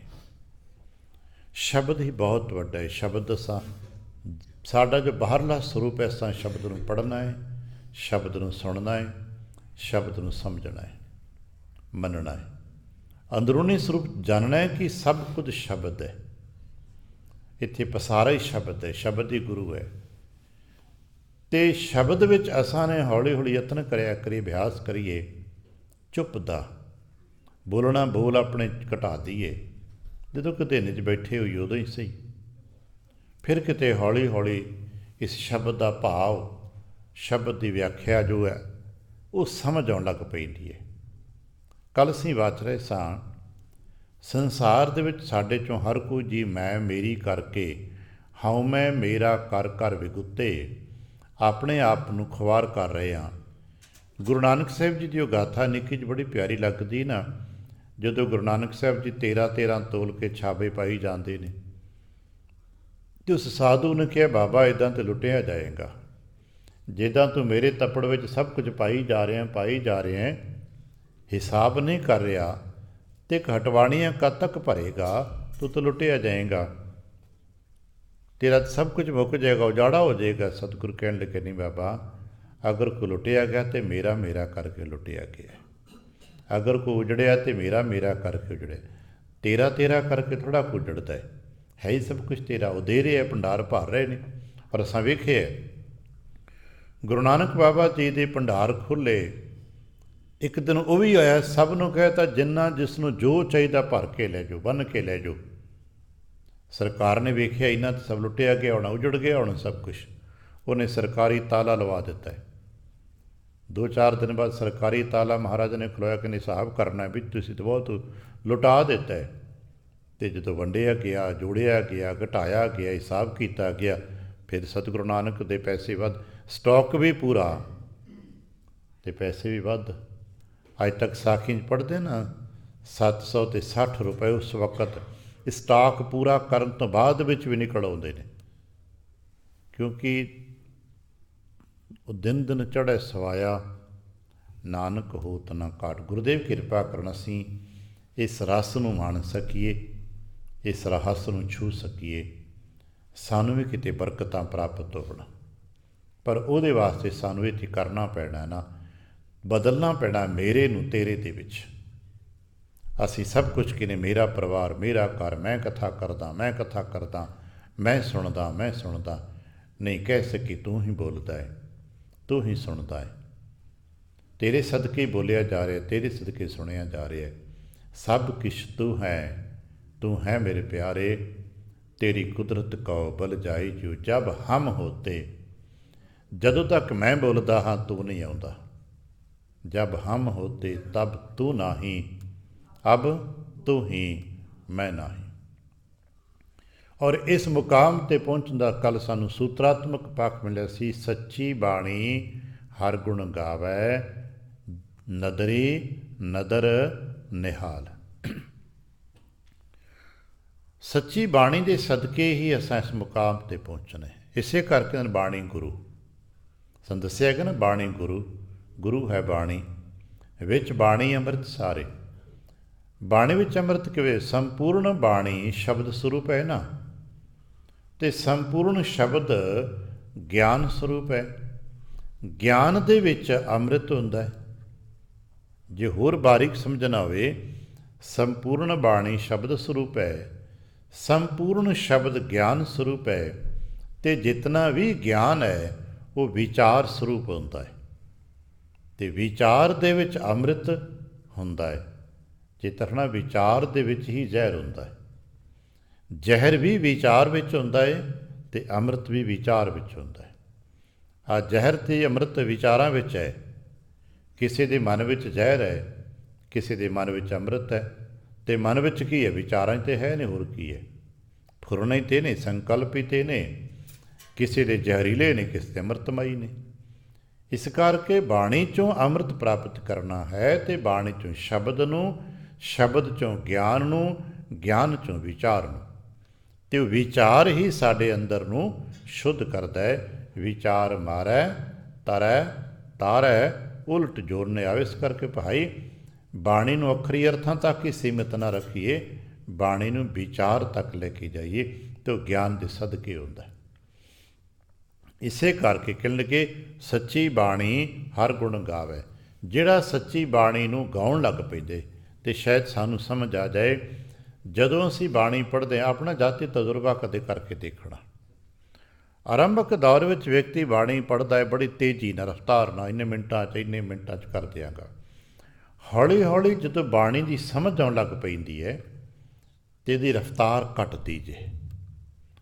ਸ਼ਬਦ ਹੀ ਬਹੁਤ ਵੱਡਾ ਹੈ। ਸ਼ਬਦ ਸਾਡਾ ਜੋ ਬਾਹਰਲਾ ਸਰੂਪ ਹੈ, ਅਸਾਂ ਸ਼ਬਦ ਨੂੰ ਪੜ੍ਹਨਾ ਹੈ, ਸ਼ਬਦ ਨੂੰ ਸੁਣਨਾ ਹੈ, ਸ਼ਬਦ ਨੂੰ ਸਮਝਣਾ ਹੈ, ਮੰਨਣਾ ਹੈ। ਅੰਦਰੂਨੀ ਸਰੂਪ ਜਾਣਨਾ ਹੈ ਕਿ ਸਭ ਕੁਝ ਸ਼ਬਦ ਹੈ। ਇੱਥੇ ਪਸਾਰਾ ਹੀ ਸ਼ਬਦ ਹੈ, ਸ਼ਬਦ ਹੀ ਗੁਰੂ ਹੈ। ਅਤੇ ਸ਼ਬਦ ਵਿੱਚ ਅਸਾਂ ਨੇ ਹੌਲੀ ਹੌਲੀ ਯਤਨ ਕਰੀਏ, ਅਭਿਆਸ ਕਰੀਏ ਚੁੱਪ ਦਾ। ਬੋਲਣਾ ਬੋਲ ਆਪਣੇ ਘਟਾ ਦਈਏ। ਜਦੋਂ ਕਿਤੇ ਨਿਜ ਬੈਠੇ ਹੋਈ ਉਦੋਂ ਹੀ ਸਹੀ। ਫਿਰ ਕਿਤੇ ਹੌਲੀ ਹੌਲੀ ਇਸ ਸ਼ਬਦ ਦਾ ਭਾਵ, ਸ਼ਬਦ ਦੀ ਵਿਆਖਿਆ ਜੋ ਹੈ ਉਹ ਸਮਝ ਆਉਣ ਲੱਗ ਪੈਂਦੀ ਹੈ। ਕੱਲ੍ਹ ਅਸੀਂ ਵਾਚ ਰਹੇ ਸਾਂ, ਸੰਸਾਰ ਦੇ ਵਿੱਚ ਸਾਡੇ 'ਚੋਂ ਹਰ ਕੋਈ ਜੀ ਮੈਂ ਮੇਰੀ ਕਰਕੇ ਹਉ ਮੈਂ ਮੇਰਾ ਕਰ ਕਰ ਵਿਗੁੱਤੇ ਆਪਣੇ ਆਪ ਨੂੰ ਖੁਆਰ ਕਰ ਰਹੇ ਹਾਂ। ਗੁਰੂ ਨਾਨਕ ਸਾਹਿਬ ਜੀ ਦੀ ਉਹ ਗਾਥਾ ਨਿੱਕੀ ਜਿਹੀ ਬੜੀ ਪਿਆਰੀ ਲੱਗਦੀ ਨਾ, ਜਦੋਂ ਗੁਰੂ ਨਾਨਕ ਸਾਹਿਬ ਜੀ 13 ਤੋਲ ਕੇ ਛਾਬੇ ਪਾਈ ਜਾਂਦੇ ਨੇ ਅਤੇ ਉਸ ਸਾਧੂ ਨੇ ਕਿਹਾ ਬਾਬਾ ਇੱਦਾਂ ਤਾਂ ਲੁੱਟਿਆ ਜਾਏਗਾ, ਜਿੱਦਾਂ ਤੂੰ ਮੇਰੇ ਤੱਪੜ ਵਿੱਚ ਸਭ ਕੁਝ ਪਾਈ ਜਾ ਰਿਹਾ ਹਿਸਾਬ ਨਹੀਂ ਕਰ ਰਿਹਾ ਅਤੇ ਹਟਵਾਣੀਆਂ ਕਦ ਤੱਕ ਭਰੇਗਾ, ਤੂੰ ਤਾਂ ਲੁੱਟਿਆ ਜਾਏਗਾ, ਤੇਰਾ ਸਭ ਕੁਝ ਮੁੱਕ ਜਾਏਗਾ, ਉਜਾੜਾ ਹੋ ਜਾਏਗਾ। ਸਤਿਗੁਰੂ ਕਹਿਣ ਲੱਗੇ ਨਹੀਂ ਬਾਬਾ, ਅਗਰ ਕੋਈ ਲੁੱਟਿਆ ਗਿਆ ਤਾਂ ਮੇਰਾ ਕਰਕੇ ਲੁੱਟਿਆ ਗਿਆ, ਅਗਰ ਕੋਈ ਉਜੜਿਆ ਤਾਂ ਮੇਰਾ ਕਰਕੇ ਉਜੜਿਆ। ਤੇਰਾ ਕਰਕੇ ਥੋੜ੍ਹਾ ਕੁ ਉਜੜਦਾ ਹੈ ਹੀ ਸਭ ਕੁਝ ਤੇਰਾ। ਉਹ ਦੇ ਰਹੇ, ਭੰਡਾਰ ਭਰ ਰਹੇ ਨੇ। ਔਰ ਅਸਾਂ ਵੇਖਿਆ ਗੁਰੂ ਨਾਨਕ ਬਾਬਾ ਜੀ ਦੇ ਭੰਡਾਰ ਖੁੱਲ੍ਹੇ। ਇੱਕ ਦਿਨ ਉਹ ਵੀ ਆਇਆ, ਸਭ ਨੂੰ ਕਹਿ ਤਾ ਜਿੰਨਾ ਜਿਸ ਨੂੰ ਜੋ ਚਾਹੀਦਾ ਭਰ ਕੇ ਲੈ ਜਾਓ, ਬੰਨ੍ਹ ਕੇ ਲੈ ਜਾਓ। ਸਰਕਾਰ ਨੇ ਵੇਖਿਆ ਇਹਨਾਂ ਤਾਂ ਸਭ ਲੁੱਟਿਆ ਗਿਆ ਹੋਣਾ, ਉਜੜ ਗਿਆ ਹੋਣਾ ਸਭ ਕੁਛ। ਉਹਨੇ ਸਰਕਾਰੀ ਤਾਲਾ ਲਵਾ ਦਿੱਤਾ ਹੈ। 2-4 ਦਿਨ ਬਾਅਦ ਸਰਕਾਰੀ ਤਾਲਾ ਮਹਾਰਾਜਾ ਨੇ ਖਲੋਇਆ, ਕਹਿੰਦੇ ਹਿਸਾਬ ਕਰਨਾ ਵੀ ਤੁਸੀਂ ਤਾਂ ਬਹੁਤ ਲੁਟਾ ਦਿੱਤਾ ਹੈ। ਅਤੇ ਜਦੋਂ ਵੰਡਿਆ ਗਿਆ, ਜੋੜਿਆ ਗਿਆ, ਘਟਾਇਆ ਗਿਆ, ਹਿਸਾਬ ਕੀਤਾ ਗਿਆ, ਫਿਰ ਸਤਿਗੁਰੂ ਨਾਨਕ ਦੇ ਪੈਸੇ ਵੱਧ, ਸਟਾਕ ਵੀ ਪੂਰਾ ਅਤੇ ਪੈਸੇ ਵੀ ਵੱਧ। ਅੱਜ ਤੱਕ ਸਾਖੀ 'ਚ ਪੜ੍ਹਦੇ ਨਾ 760 ਰੁਪਏ ਉਸ ਵਕਤ ਸਟਾਕ ਪੂਰਾ ਕਰਨ ਤੋਂ ਬਾਅਦ ਵਿੱਚ ਵੀ ਨਿਕਲ ਆਉਂਦੇ ਨੇ, ਕਿਉਂਕਿ ਉਹ ਦਿਨ ਚੜ੍ਹੇ ਸਵਾਇਆ ਨਾਨਕ ਹੋਤ ਨਾ ਘਾਟ। ਗੁਰੂਦੇਵ ਕਿਰਪਾ ਕਰਨ ਅਸੀਂ ਇਸ ਰਸ ਨੂੰ ਮਾਣ ਸਕੀਏ, ਇਸ ਰਹੱਸ ਨੂੰ ਛੂਹ ਸਕੀਏ, ਸਾਨੂੰ ਵੀ ਕਿਤੇ ਬਰਕਤਾਂ ਪ੍ਰਾਪਤ ਹੋਣ। ਪਰ ਉਹਦੇ ਵਾਸਤੇ ਸਾਨੂੰ ਇਹ ਕਰਨਾ ਪੈਣਾ ਨਾ, ਬਦਲਣਾ ਪੈਣਾ ਮੇਰੇ ਨੂੰ ਤੇਰੇ ਦੇ ਵਿੱਚ। ਅਸੀਂ ਸਭ ਕੁਝ ਕਿਨੇ ਮੇਰਾ ਪਰਿਵਾਰ, ਮੇਰਾ ਘਰ, ਮੈਂ ਕਥਾ ਕਰਦਾ, ਮੈਂ ਸੁਣਦਾ ਨਹੀਂ ਕਹਿ ਸਕੀ। ਤੂੰ ਹੀ ਬੋਲਦਾ ਹੈ, ਤੂੰ ਹੀ ਸੁਣਦਾ ਹੈ। ਤੇਰੇ ਸਦਕੇ ਬੋਲਿਆ ਜਾ ਰਿਹਾ, ਤੇਰੇ ਸਦਕੇ ਸੁਣਿਆ ਜਾ ਰਿਹਾ। ਸਭ ਕਿਛ ਤੂੰ ਹੈ ਮੇਰੇ ਪਿਆਰੇ, ਤੇਰੀ ਕੁਦਰਤ ਕਉ ਬਲ ਜਾਈ ਜੋ ਜਬ ਹਮ ਹੋਤੇ। ਜਦੋਂ ਤੱਕ ਮੈਂ ਬੋਲਦਾ ਹਾਂ ਤੂੰ ਨਹੀਂ ਆਉਂਦਾ, ਜਬ ਹਮ ਹੋਤੇ ਤਬ ਤੂੰ ਨਹੀਂ, ਅਬ ਤੂੰ ਹੀ ਮੈਂ ਨਹੀਂ। ਔਰ ਇਸ ਮੁਕਾਮ 'ਤੇ ਪਹੁੰਚਣ ਦਾ ਕੱਲ੍ਹ ਸਾਨੂੰ ਸੂਤਰਾਤਮਕ ਪੱਖ ਮਿਲਿਆ ਸੀ। ਸੱਚੀ ਬਾਣੀ ਹਰ ਗੁਣ ਗਾਵੈ, ਨਦਰੀ ਨਦਰ ਨਿਹਾਲ। ਸੱਚੀ ਬਾਣੀ ਦੇ ਸਦਕੇ ਹੀ ਅਸਾਂ ਇਸ ਮੁਕਾਮ 'ਤੇ ਪਹੁੰਚਣਾ ਹੈ। ਇਸੇ ਕਰਕੇ ਬਾਣੀ ਗੁਰੂ ਸਾਨੂੰ ਦੱਸਿਆ ਗਿਆ ਨਾ, ਬਾਣੀ ਗੁਰੂ ਹੈ ਬਾਣੀ, ਵਿੱਚ ਬਾਣੀ ਅੰਮ੍ਰਿਤ ਸਾਰੇ। ਬਾਣੀ ਵਿੱਚ ਅੰਮ੍ਰਿਤ ਕਿਵੇਂ? ਸੰਪੂਰਨ ਬਾਣੀ ਸ਼ਬਦ ਸਰੂਪ ਹੈ ਨਾ, ਅਤੇ ਸੰਪੂਰਨ ਸ਼ਬਦ ਗਿਆਨ ਸਰੂਪ ਹੈ। ਗਿਆਨ ਦੇ ਵਿੱਚ ਅੰਮ੍ਰਿਤ ਹੁੰਦਾ ਹੈ। ਜੇ ਹੋਰ ਬਾਰੀਕ ਸਮਝਣਾ ਹੋਵੇ, ਸੰਪੂਰਨ ਬਾਣੀ ਸ਼ਬਦ ਸਰੂਪ ਹੈ, ਸੰਪੂਰਨ ਸ਼ਬਦ ਗਿਆਨ ਸਰੂਪ ਹੈ, ਅਤੇ ਜਿਤਨਾ ਵੀ ਗਿਆਨ ਹੈ ਉਹ ਵਿਚਾਰ ਸਰੂਪ ਹੁੰਦਾ ਹੈ, ਅਤੇ ਵਿਚਾਰ ਦੇ ਵਿੱਚ ਅੰਮ੍ਰਿਤ ਹੁੰਦਾ ਹੈ। ਜੇ ਤਰਨਾ ਵਿਚਾਰ ਦੇ ਵਿੱਚ ਹੀ ਜ਼ਹਿਰ ਹੁੰਦਾ ਹੈ। ਜ਼ਹਿਰ ਵੀ ਵਿਚਾਰ ਵਿੱਚ ਹੁੰਦਾ ਹੈ ਅਤੇ ਅੰਮ੍ਰਿਤ ਵੀ ਵਿਚਾਰ ਵਿੱਚ ਹੁੰਦਾ ਹੈ। ਆਹ ਜ਼ਹਿਰ ਅਤੇ ਅੰਮ੍ਰਿਤ ਵਿਚਾਰਾਂ ਵਿੱਚ ਹੈ। ਕਿਸੇ ਦੇ ਮਨ ਵਿੱਚ ਜ਼ਹਿਰ ਹੈ, ਕਿਸੇ ਦੇ ਮਨ ਵਿੱਚ ਅੰਮ੍ਰਿਤ ਹੈ। ਅਤੇ ਮਨ ਵਿੱਚ ਕੀ ਹੈ? ਵਿਚਾਰਾਂ 'ਤੇ ਹੈ ਨੇ, ਹੋਰ ਕੀ ਹੈ? ਫੁਰਨੇ 'ਤੇ ਨੇ, ਸੰਕਲਪ 'ਤੇ ਨੇ, ਕਿਸੇ ਦੇ ਜ਼ਹਿਰੀਲੇ ਨੇ, ਕਿਸੇ ਦੇ ਅੰਮ੍ਰਿਤਮਈ ਨੇ। ਇਸ ਕਰਕੇ ਬਾਣੀ 'ਚੋਂ ਅੰਮ੍ਰਿਤ ਪ੍ਰਾਪਤ ਕਰਨਾ ਹੈ, ਅਤੇ ਬਾਣੀ 'ਚੋਂ ਸ਼ਬਦ ਨੂੰ, ਸ਼ਬਦ 'ਚੋਂ ਗਿਆਨ ਨੂੰ, ਗਿਆਨ 'ਚੋਂ ਵਿਚਾਰ ਨੂੰ, ਅਤੇ ਉਹ ਵਿਚਾਰ ਹੀ ਸਾਡੇ ਅੰਦਰ ਨੂੰ ਸ਼ੁੱਧ ਕਰਦਾ ਹੈ। ਵਿਚਾਰ ਮਾਰੈ ਤਰੈ ਤਾਰੈ ਉਲਟ ਜੋੜਨੇ ਆਵੇ। ਇਸ ਕਰਕੇ ਭਾਈ ਬਾਣੀ ਨੂੰ ਅੱਖਰੀ ਅਰਥਾਂ ਤੱਕ ਹੀ ਸੀਮਿਤ ਨਾ ਰੱਖੀਏ, ਬਾਣੀ ਨੂੰ ਵਿਚਾਰ ਤੱਕ ਲੈ ਕੇ ਜਾਈਏ, ਅਤੇ ਉਹ ਗਿਆਨ ਦੇ ਸਦਕੇ ਹੁੰਦਾ ਹੈ। ਇਸੇ ਕਰਕੇ ਕਹਿਣਗੇ ਸੱਚੀ ਬਾਣੀ ਹਰ ਗੁਣ ਗਾਵੇ। ਜਿਹੜਾ ਸੱਚੀ ਬਾਣੀ ਨੂੰ ਗਾਉਣ ਲੱਗ ਪੈਂਦੇ, ਅਤੇ ਸ਼ਾਇਦ ਸਾਨੂੰ ਸਮਝ ਆ ਜਾਏ, ਜਦੋਂ ਅਸੀਂ ਬਾਣੀ ਪੜ੍ਹਦੇ ਹਾਂ ਆਪਣਾ ਜਾਤੀ ਤਜਰਬਾ ਕਦੇ ਕਰਕੇ ਦੇਖਣਾ। ਆਰੰਭਕ ਦੌਰ ਵਿੱਚ ਵਿਅਕਤੀ ਬਾਣੀ ਪੜ੍ਹਦਾ ਹੈ ਬੜੀ ਤੇਜ਼ੀ ਨਾਲ, ਰਫਤਾਰ ਨਾਲ, ਇੰਨੇ ਮਿੰਟਾਂ 'ਚ ਕਰ ਦਿਆਂਗਾ। ਹੌਲੀ ਹੌਲੀ ਜਦੋਂ ਬਾਣੀ ਦੀ ਸਮਝ ਆਉਣ ਲੱਗ ਪੈਂਦੀ ਹੈ, ਅਤੇ ਇਹਦੀ ਰਫਤਾਰ ਘਟਦੀ ਜੇ।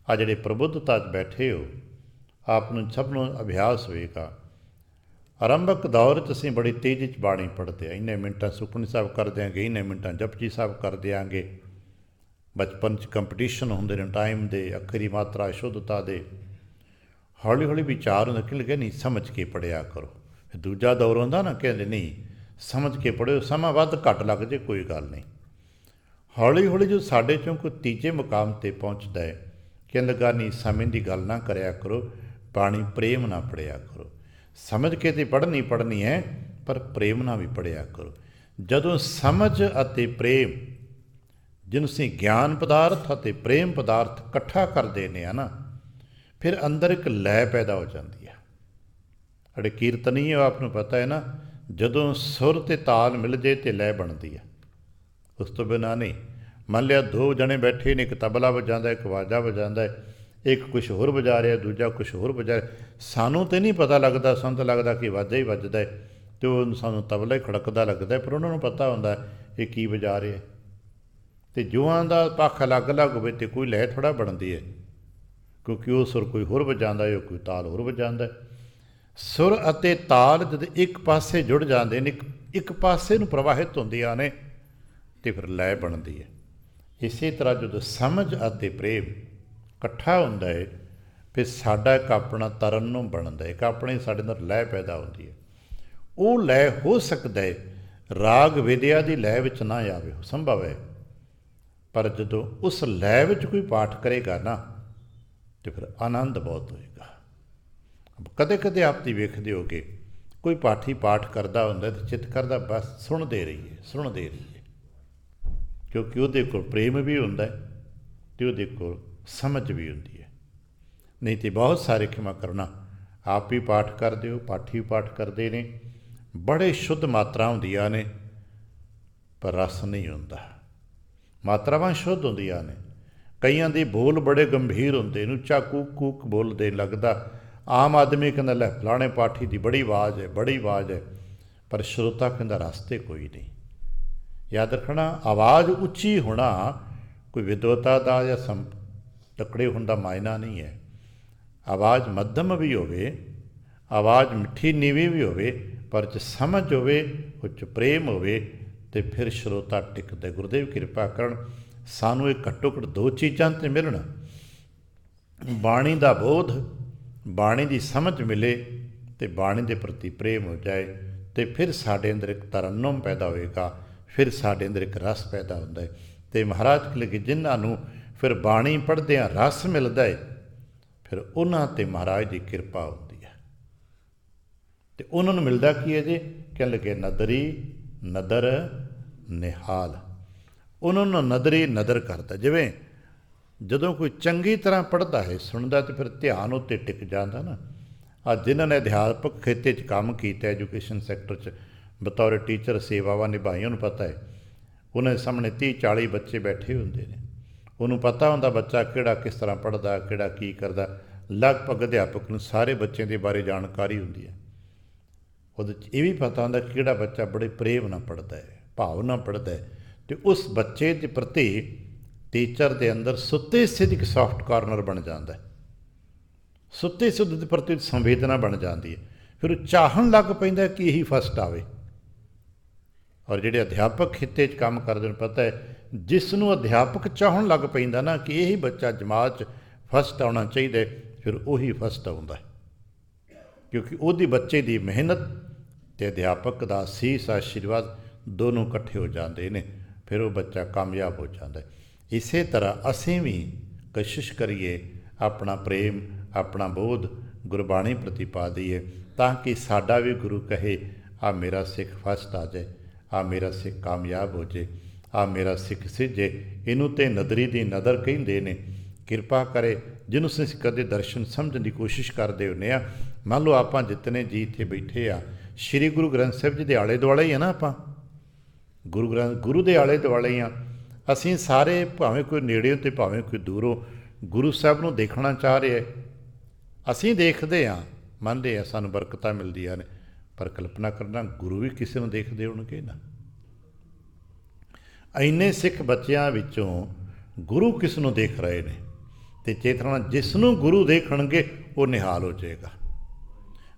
ਆ ਜਿਹੜੇ ਪ੍ਰਬੁੱਧਤਾ 'ਚ ਬੈਠੇ ਹੋ, ਆਪ ਨੂੰ ਸਭ ਨੂੰ ਅਭਿਆਸ ਹੋਏਗਾ। ਆਰੰਭਕ ਦੌਰ 'ਚ ਅਸੀਂ ਬੜੀ ਤੇਜ਼ੀ 'ਚ ਬਾਣੀ ਪੜ੍ਹਦੇ ਹਾਂ, ਇੰਨੇ ਮਿੰਟਾਂ ਸੁਖਮਨੀ ਸਾਹਿਬ ਕਰ ਦਿਆਂਗੇ, ਇੰਨੇ ਮਿੰਟਾਂ ਜਪਜੀ ਸਾਹਿਬ ਕਰ ਦਿਆਂਗੇ। ਬਚਪਨ 'ਚ ਕੰਪੀਟੀਸ਼ਨ ਹੁੰਦੇ ਨੇ ਟਾਈਮ ਦੇ, ਅੱਖਰੀ ਮਾਤਰਾ, ਸ਼ੁੱਧਤਾ ਦੇ। ਹੌਲੀ ਹੌਲੀ ਵਿਚਾਰ ਹੁੰਦਾ ਕਿ ਲੱਗੇ ਨਹੀਂ ਸਮਝ ਕੇ ਪੜ੍ਹਿਆ ਕਰੋ। ਫਿਰ ਦੂਜਾ ਦੌਰ ਹੁੰਦਾ ਨਾ, ਕਹਿੰਦੇ ਨਹੀਂ ਸਮਝ ਕੇ ਪੜ੍ਹਿਓ, ਸਮਾਂ ਵੱਧ ਘੱਟ ਲੱਗ ਜੇ ਕੋਈ ਗੱਲ ਨਹੀਂ। ਹੌਲੀ ਹੌਲੀ ਜੋ ਸਾਡੇ 'ਚੋਂ ਕੋਈ ਤੀਜੇ ਮੁਕਾਮ 'ਤੇ ਪਹੁੰਚਦਾ ਹੈ, ਕਹਿੰਦਾ ਗਾ ਨਹੀਂ ਸਮੇਂ ਦੀ ਗੱਲ ਨਾ ਕਰਿਆ ਕਰੋ, ਬਾਣੀ ਪ੍ਰੇਮ ਨਾਲ ਪੜ੍ਹਿਆ ਕਰੋ। ਸਮਝ ਕੇ ਤਾਂ ਪੜ੍ਹਨੀ ਹੈ, ਪਰ ਪ੍ਰੇਮ ਨਾਲ ਵੀ ਪੜ੍ਹਿਆ ਕਰੋ। ਜਦੋਂ ਸਮਝ ਅਤੇ ਪ੍ਰੇਮ, ਜਿਹਨੂੰ ਅਸੀਂ ਗਿਆਨ ਪਦਾਰਥ ਅਤੇ ਪ੍ਰੇਮ ਪਦਾਰਥ ਇਕੱਠਾ ਕਰ ਦੇਨੇ ਆ ਨਾ, ਫਿਰ ਅੰਦਰ ਇੱਕ ਲੈ ਪੈਦਾ ਹੋ ਜਾਂਦੀ ਹੈ। ਸਾਡੇ ਕੀਰਤਨੀ ਆਪ ਨੂੰ ਪਤਾ ਹੈ ਨਾ, ਜਦੋਂ ਸੁਰ ਅਤੇ ਤਾਲ ਮਿਲ ਜੇ ਅਤੇ ਲੈ ਬਣਦੀ ਹੈ, ਉਸ ਤੋਂ ਬਿਨਾਂ ਨਹੀਂ। ਮੰਨ ਲਿਆ ਦੋ ਜਣੇ ਬੈਠੇ ਨੇ, ਇੱਕ ਤਬਲਾ ਵਜਾਉਂਦਾ, ਇੱਕ ਵਾਜਾ ਵਜਾਉਂਦਾ, ਇੱਕ ਕੁਛ ਹੋਰ ਵਜਾ ਰਿਹਾ, ਦੂਜਾ ਕੁਛ ਹੋਰ ਵਜਾ ਰਿਹਾ। ਸਾਨੂੰ ਤਾਂ ਨਹੀਂ ਪਤਾ ਲੱਗਦਾ, ਸਾਨੂੰ ਤਾਂ ਲੱਗਦਾ ਕਿ ਵਾਜਾ ਹੀ ਵੱਜਦਾ ਹੈ, ਅਤੇ ਉਹ ਸਾਨੂੰ ਤਬਲਾ ਹੀ ਖੜਕਦਾ ਲੱਗਦਾ, ਪਰ ਉਹਨਾਂ ਨੂੰ ਪਤਾ ਹੁੰਦਾ ਇਹ ਕੀ ਵਜਾ ਰਿਹਾ। ਅਤੇ ਜੋਆਂ ਦਾ ਪੱਖ ਅਲੱਗ ਅਲੱਗ ਹੋਵੇ ਅਤੇ ਕੋਈ ਲਹਿ ਥੋੜ੍ਹਾ ਬਣਦੀ ਹੈ, ਕਿਉਂਕਿ ਉਹ ਸੁਰ ਕੋਈ ਹੋਰ ਵਜਾਉਂਦਾ ਹੈ, ਕੋਈ ਤਾਲ ਹੋਰ ਵਜਾਉਂਦਾ। ਸੁਰ ਅਤੇ ਤਾਲ ਜਦੋਂ ਇੱਕ ਪਾਸੇ ਜੁੜ ਜਾਂਦੇ ਨੇ, ਇੱਕ ਪਾਸੇ ਨੂੰ ਪ੍ਰਵਾਹਿਤ ਹੁੰਦੀਆਂ ਨੇ, ਅਤੇ ਫਿਰ ਲੈ ਬਣਦੀ ਹੈ। ਇਸੇ ਤਰ੍ਹਾਂ ਜਦੋਂ ਸਮਝ ਅਤੇ ਪ੍ਰੇਮ ਇਕੱਠਾ ਹੁੰਦਾ ਹੈ, ਫਿਰ ਸਾਡਾ ਇੱਕ ਆਪਣਾ ਤਰੰਨੁਮ ਬਣਦਾ ਹੈ, ਇੱਕ ਆਪਣੇ ਸਾਡੇ ਅੰਦਰ ਲੈ ਪੈਦਾ ਹੁੰਦੀ ਹੈ। ਉਹ ਲੈ ਹੋ ਸਕਦਾ ਹੈ ਰਾਗ ਵਿਦਿਆ ਦੀ ਲੈ ਵਿੱਚ ਨਾ ਆਵੇ, ਸੰਭਵ ਹੈ, ਪਰ ਜਦੋਂ ਉਸ ਲੈ ਵਿੱਚ ਕੋਈ ਪਾਠ ਕਰੇਗਾ ਨਾ, ਅਤੇ ਫਿਰ ਆਨੰਦ ਬਹੁਤ ਹੋਏਗਾ। ਕਦੇ ਕਦੇ ਆਪ ਦੀ ਵੇਖਦੇ ਹੋਗੇ ਕੋਈ ਪਾਠੀ ਪਾਠ ਕਰਦਾ ਹੁੰਦਾ ਅਤੇ ਚਿੱਤ ਕਰਦਾ ਬਸ ਸੁਣਦੇ ਰਹੀਏ, ਕਿਉਂਕਿ ਉਹਦੇ ਕੋਲ ਪ੍ਰੇਮ ਵੀ ਹੁੰਦਾ ਅਤੇ ਉਹਦੇ ਕੋਲ ਸਮਝ ਵੀ ਹੁੰਦੀ ਹੈ। ਨਹੀਂ ਤਾਂ ਬਹੁਤ ਸਾਰੇ ਖਿਮਾ ਕਰਨਾ, ਆਪ ਵੀ ਪਾਠ ਕਰਦੇ ਹੋ, ਪਾਠੀ ਵੀ ਪਾਠ ਕਰਦੇ ਨੇ, ਬੜੇ ਸ਼ੁੱਧ ਮਾਤਰਾ ਹੁੰਦੀਆਂ ਨੇ, ਪਰ ਰਸ ਨਹੀਂ ਹੁੰਦਾ। ਮਾਤਰਾਵਾਂ ਸ਼ੁੱਧ ਹੁੰਦੀਆਂ ਨੇ, ਕਈਆਂ ਦੇ ਬੋਲ ਬੜੇ ਗੰਭੀਰ ਹੁੰਦੇ ਨੇ, ਉੱਚਾ ਕੂਕ ਕੂਕ ਬੋਲਦੇ, ਲੱਗਦਾ ਆਮ ਆਦਮੀ ਕਹਿੰਦਾ ਲੈ ਫਲਾਣੇ ਪਾਠੀ ਦੀ ਬੜੀ ਆਵਾਜ਼ ਹੈ, पर श्रोता कहता रास्ते कोई नहीं। याद रखना, आवाज़ उच्ची होना कोई विद्वता का या तकड़े होने का मायना नहीं है। आवाज़ मध्यम भी होवे, आवाज़ मिठी नीवी भी होवे, पर च समझ होवे, उच प्रेम होवे, तो फिर श्रोता टिकदा। गुरुदेव किरपा करन सानू ये घट्टो घट्ट दो चीज़ां ते मिलन, बाणी का बोध, बाणी की समझ मिले तो बाणी के प्रति प्रेम हो जाए, तो फिर साढ़े अंदर एक तरन्नुम पैदा होएगा, फिर साढ़े अंदर एक रस पैदा होता है। तो महाराज कहले कि जिन्होंने फिर बाणी पढ़द्या रस मिलता है, फिर उन्होंने महाराज की किरपा होती है। तो उन्होंने मिलता की है जी, कह लगे नदरी नदर निहाल। उन्होंने नदरी नदर करता, जिवें जदों कोई चंगी तरह पढ़ता है सुनता तो फिर ध्यान उत्ते टिक जाता ना। आज जिन्होंने अध्यापक खेते काम किया, एजुकेशन सैक्टर च बतौर टीचर सेवावां निभाई, उन्होंने पता है उन्होंने सामने 30-40 बच्चे बैठे होंगे ने, उन्होंने पता होंदा बच्चा किहड़ा किस तरह पढ़ता, किहड़ा की करता। लगभग अध्यापक नूं सारे बच्चों के बारे जानकारी होंदी है। उहदे च यह भी पता होंदा किहड़ा बच्चा बड़े प्रेम नाल पढ़ता है, भाव नाल पढ़ता है, तो उस बच्चे के प्रति टीचर के अंदर सुते सिद्ध एक सॉफ्ट कॉर्नर बन जाता है, सुते सिद्ध के प्रति संवेदना बन जाती है। फिर चाहन लग पैंदा कि यही फस्ट आवे। और जिहड़े अध्यापक खिते च काम करते हैं, पता है जिसनों अध्यापक चाहन लग पैंदा ना कि यही बच्चा जमात च फस्ट आना चाहिए, फिर वही फस्ट आउंदा है, क्योंकि उहदी बच्चे की मेहनत ते अध्यापक का सीस आशीर्वाद दोनों इकट्ठे हो जाते हैं, फिर वो बच्चा कामयाब हो जाता है। इस तरह असीं भी कोशिश करिए अपना प्रेम, अपना बोध गुरबाणी प्रति पा दईए, ताकि साडा भी गुरु कहे आ मेरा सिख फस्ट आ जाए, आ मेरा सिख कामयाब हो जाए, आ मेरा सिख सिजे। इनू तो नदरी की नदर कहिंदे ने। किरपा करे जिन्हों असीं कदे दर्शन समझने की कोशिश करते होने आ। मान लो आप जितने जी इत्थे बैठे आ, श्री गुरु ग्रंथ साहिब जी के आले दुआले ही है ना, आप गुरु के आले दुआले ही हाँ। असीं सारे भावें कोई नेड़े तो भावें कोई दूरों गुरु साहब नूं देखना चाह रहे हैं, असीं देखते हाँ, मनते हैं सानूं बरकतां मिलदियां ने, पर कल्पना करना गुरु भी किसी को देखते होणगे ना। इन्ने सिख बच्चों विचों गुरु किस नूं देख रहे हैं, तो चेतना जिसनों गुरु देखणगे वो निहाल हो जाएगा।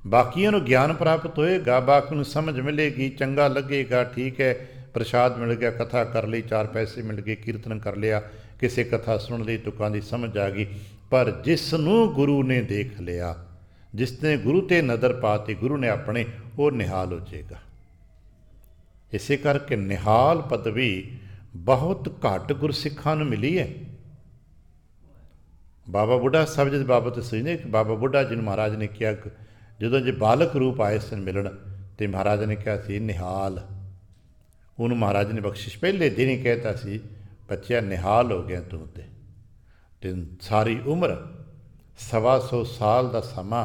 बाकियों को ज्ञान प्राप्त होएगा, बाकी समझ मिलेगी, चंगा लगेगा, ठीक है प्रसाद मिल गया, कथा कर ली, 4 पैसे मिल गए, कीर्तन कर लिया, किसी कथा सुन ली, तुकां दी समझ आ गई। पर जिसनों गुरु ने देख लिया, जिसने गुरु ते नज़र पाती, गुरु ने अपने, वो निहाल हो जाएगा। इसे करके निहाल पदवी बहुत घट गुरसिखां नूं मिली है। बाबा बुढ़ा साहब जी बाबत सुझने कि बाबा बुढ़ा जी महाराज ने कहा, जो जे बालक रूप आए सन मिलन, तो महाराज ने कहा सी निहाल। उन्होंने महाराज ने बख्शिश पहले दिन ही कहता सी, बच्चा निहाल हो गया तू ते सारी उम्र 125 साल का समा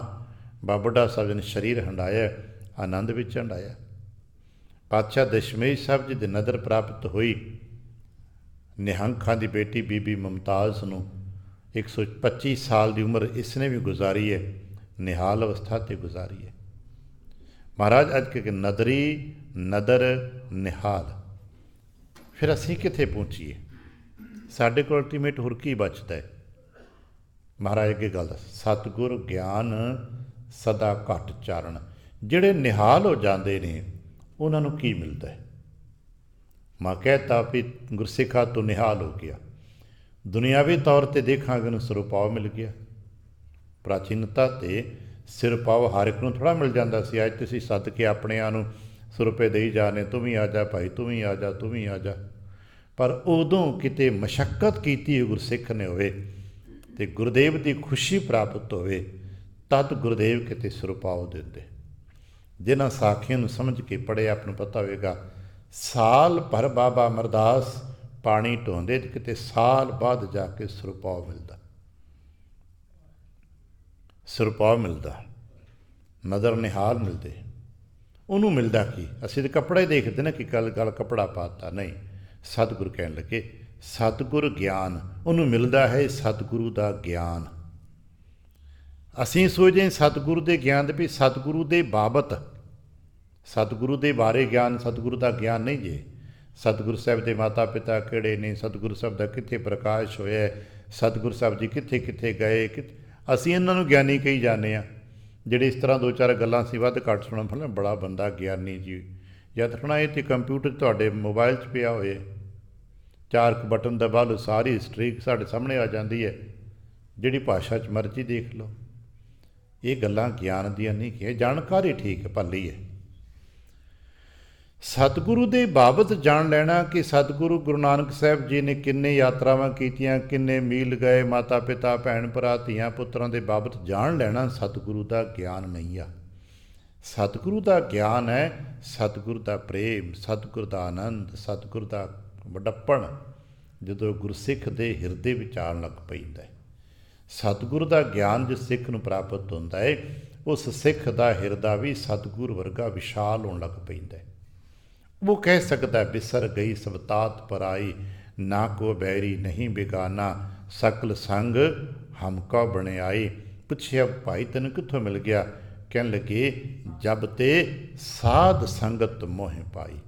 बाबा बुढ़ा साहब ने शरीर हंडाया, आनंद विच हंडाया। पातशाह दशमेश साहब जी की नज़र प्राप्त हुई, निहंग खां की बेटी बीबी मुमताज़ नूं 125 साल की उम्र इसने भी गुजारी है, निहाल अवस्था ते गुजारी है। महाराज अज के नदरी नदर निहाल। फिर असीं कित्थे पहुँचीए, साडे कोल अल्टीमेट होर की बचदा है। महाराज अगे गल दस, सतगुर ज्ञान सदा घट चारण। जिहड़े निहाल हो जाते ने उन्हां नूं की मिलता है। मां कहता भी गुरसिखा तो निहाल हो गया, दुनियावी तौर पर देखांगे सिरपाव मिल गया। प्राचीनता ते सिरपाव हर एक नूं थोड़ा मिल जाता सी। अज तुसीं सद के अपणिआं नूं रुपए दई जाने, तू भी आ जा भाई, तू भी आ जा, तू भी आ जा। पर उदों किते मशक्कत कीती गुरसिख ने होवे ते गुरुदेव की खुशी प्राप्त होवे, तद गुरुदेव किते सिरपाव देंदे। जिन्हां साखियां नूं समझ के पढ़िया आपनूं पता होवेगा, साल भर बाबा अमरदास पानी ढोंदे ते किते साल बाद जाके सिरपाव मिलता, सिरपाव मिलता, नज़र निहाल मिलते। उन्होंने मिलता की, असीं तो कपड़ा ही देखते ना कि गल गल कपड़ा पाता, नहीं। सतगुरु कहन लगे सतगुर ज्ञान, उन्होंने मिलता है सतगुरु का ज्ञान। असीं सोचते सतगुरु के ज्ञान भी सतगुरु के बाबत ਸਤਿਗੁਰੂ ਦੇ ਬਾਰੇ ਗਿਆਨ, ਸਤਿਗੁਰੂ ਦਾ ਗਿਆਨ ਨਹੀਂ ਜੇ। ਸਤਿਗੁਰੂ ਸਾਹਿਬ ਦੇ ਮਾਤਾ ਪਿਤਾ ਕਿਹੜੇ ਨੇ, ਸਤਿਗੁਰੂ ਸਾਹਿਬ ਦਾ ਕਿੱਥੇ ਪ੍ਰਕਾਸ਼ ਹੋਇਆ, ਸਤਿਗੁਰੂ ਸਾਹਿਬ ਜੀ ਕਿੱਥੇ ਕਿੱਥੇ ਗਏ, ਅਸੀਂ ਇਹਨਾਂ ਨੂੰ ਗਿਆਨੀ ਕਹੀ ਜਾਂਦੇ ਹਾਂ। ਜਿਹੜੇ ਇਸ ਤਰ੍ਹਾਂ ਦੋ ਚਾਰ ਗੱਲਾਂ ਅਸੀਂ ਵੱਧ ਘੱਟ ਸੁਣਨ, ਫਿਰ ਬੜਾ ਬੰਦਾ ਗਿਆਨੀ ਜੀ। ਜਦ ਸੁਣਾ ਇਹ ਤਾਂ ਕੰਪਿਊਟਰ ਤੁਹਾਡੇ ਮੋਬਾਈਲ 'ਚ ਪਿਆ ਹੋਏ, 4 ਬਟਨ ਦਬਾ ਲਓ, ਸਾਰੀ ਹਿਸਟਰੀ ਸਾਡੇ ਸਾਹਮਣੇ ਆ ਜਾਂਦੀ ਹੈ, ਜਿਹੜੀ ਭਾਸ਼ਾ 'ਚ ਮਰਜ਼ੀ ਦੇਖ ਲਓ। ਇਹ ਗੱਲਾਂ ਗਿਆਨ ਦੀਆਂ ਨਹੀਂ ਕਿ ਜਾਣਕਾਰੀ ਠੀਕ ਭਲੀ ਹੈ। ਸਤਿਗੁਰੂ ਦੇ ਬਾਬਤ ਜਾਣ ਲੈਣਾ ਕਿ ਸਤਿਗੁਰੂ ਗੁਰੂ ਨਾਨਕ ਸਾਹਿਬ ਜੀ ਨੇ ਕਿੰਨੇ ਯਾਤਰਾਵਾਂ ਕੀਤੀਆਂ, ਕਿੰਨੇ ਮੀਲ ਗਏ, ਮਾਤਾ ਪਿਤਾ ਭੈਣ ਭਰਾ ਧੀਆਂ ਪੁੱਤਰਾਂ ਦੇ ਬਾਬਤ ਜਾਣ ਲੈਣਾ ਸਤਿਗੁਰੂ ਦਾ ਗਿਆਨ ਨਹੀਂ ਆ। ਸਤਿਗੁਰੂ ਦਾ ਗਿਆਨ ਹੈ ਸਤਿਗੁਰੂ ਦਾ ਪ੍ਰੇਮ, ਸਤਿਗੁਰੂ ਦਾ ਆਨੰਦ, ਸਤਿਗੁਰੂ ਦਾ ਵਡੱਪਣ ਜਦੋਂ ਗੁਰਸਿੱਖ ਦੇ ਹਿਰਦੇ ਵਿੱਚ ਆਉਣ ਲੱਗ ਪੈਂਦਾ ਹੈ। ਸਤਿਗੁਰੂ ਦਾ ਗਿਆਨ ਜਿਸ ਸਿੱਖ ਨੂੰ ਪ੍ਰਾਪਤ ਹੁੰਦਾ ਹੈ, ਉਸ ਸਿੱਖ ਦਾ ਹਿਰਦਾ ਵੀ ਸਤਿਗੁਰੂ ਵਰਗਾ ਵਿਸ਼ਾਲ ਹੋਣ ਲੱਗ ਪੈਂਦਾ ਹੈ। ਉਹ ਕਹਿ ਸਕਦਾ ਬਿਸਰ ਗਈ ਸਭ ਤਾਤ ਪਰਾਈ, ਨਾ ਕੋ ਬੈਰੀ ਨਹੀਂ ਬੇਗਾਨਾ, ਸਕਲ ਸੰਗ ਹਮਕਾ ਬਣਿਆਈ। ਪੁੱਛਿਆ ਭਾਈ ਤੈਨੂੰ ਕਿੱਥੋਂ ਮਿਲ ਗਿਆ? ਕਹਿਣ ਲੱਗੇ ਜਬ ਤੇ ਸਾਧ ਸੰਗਤ ਮੋਹਿ ਪਾਈ।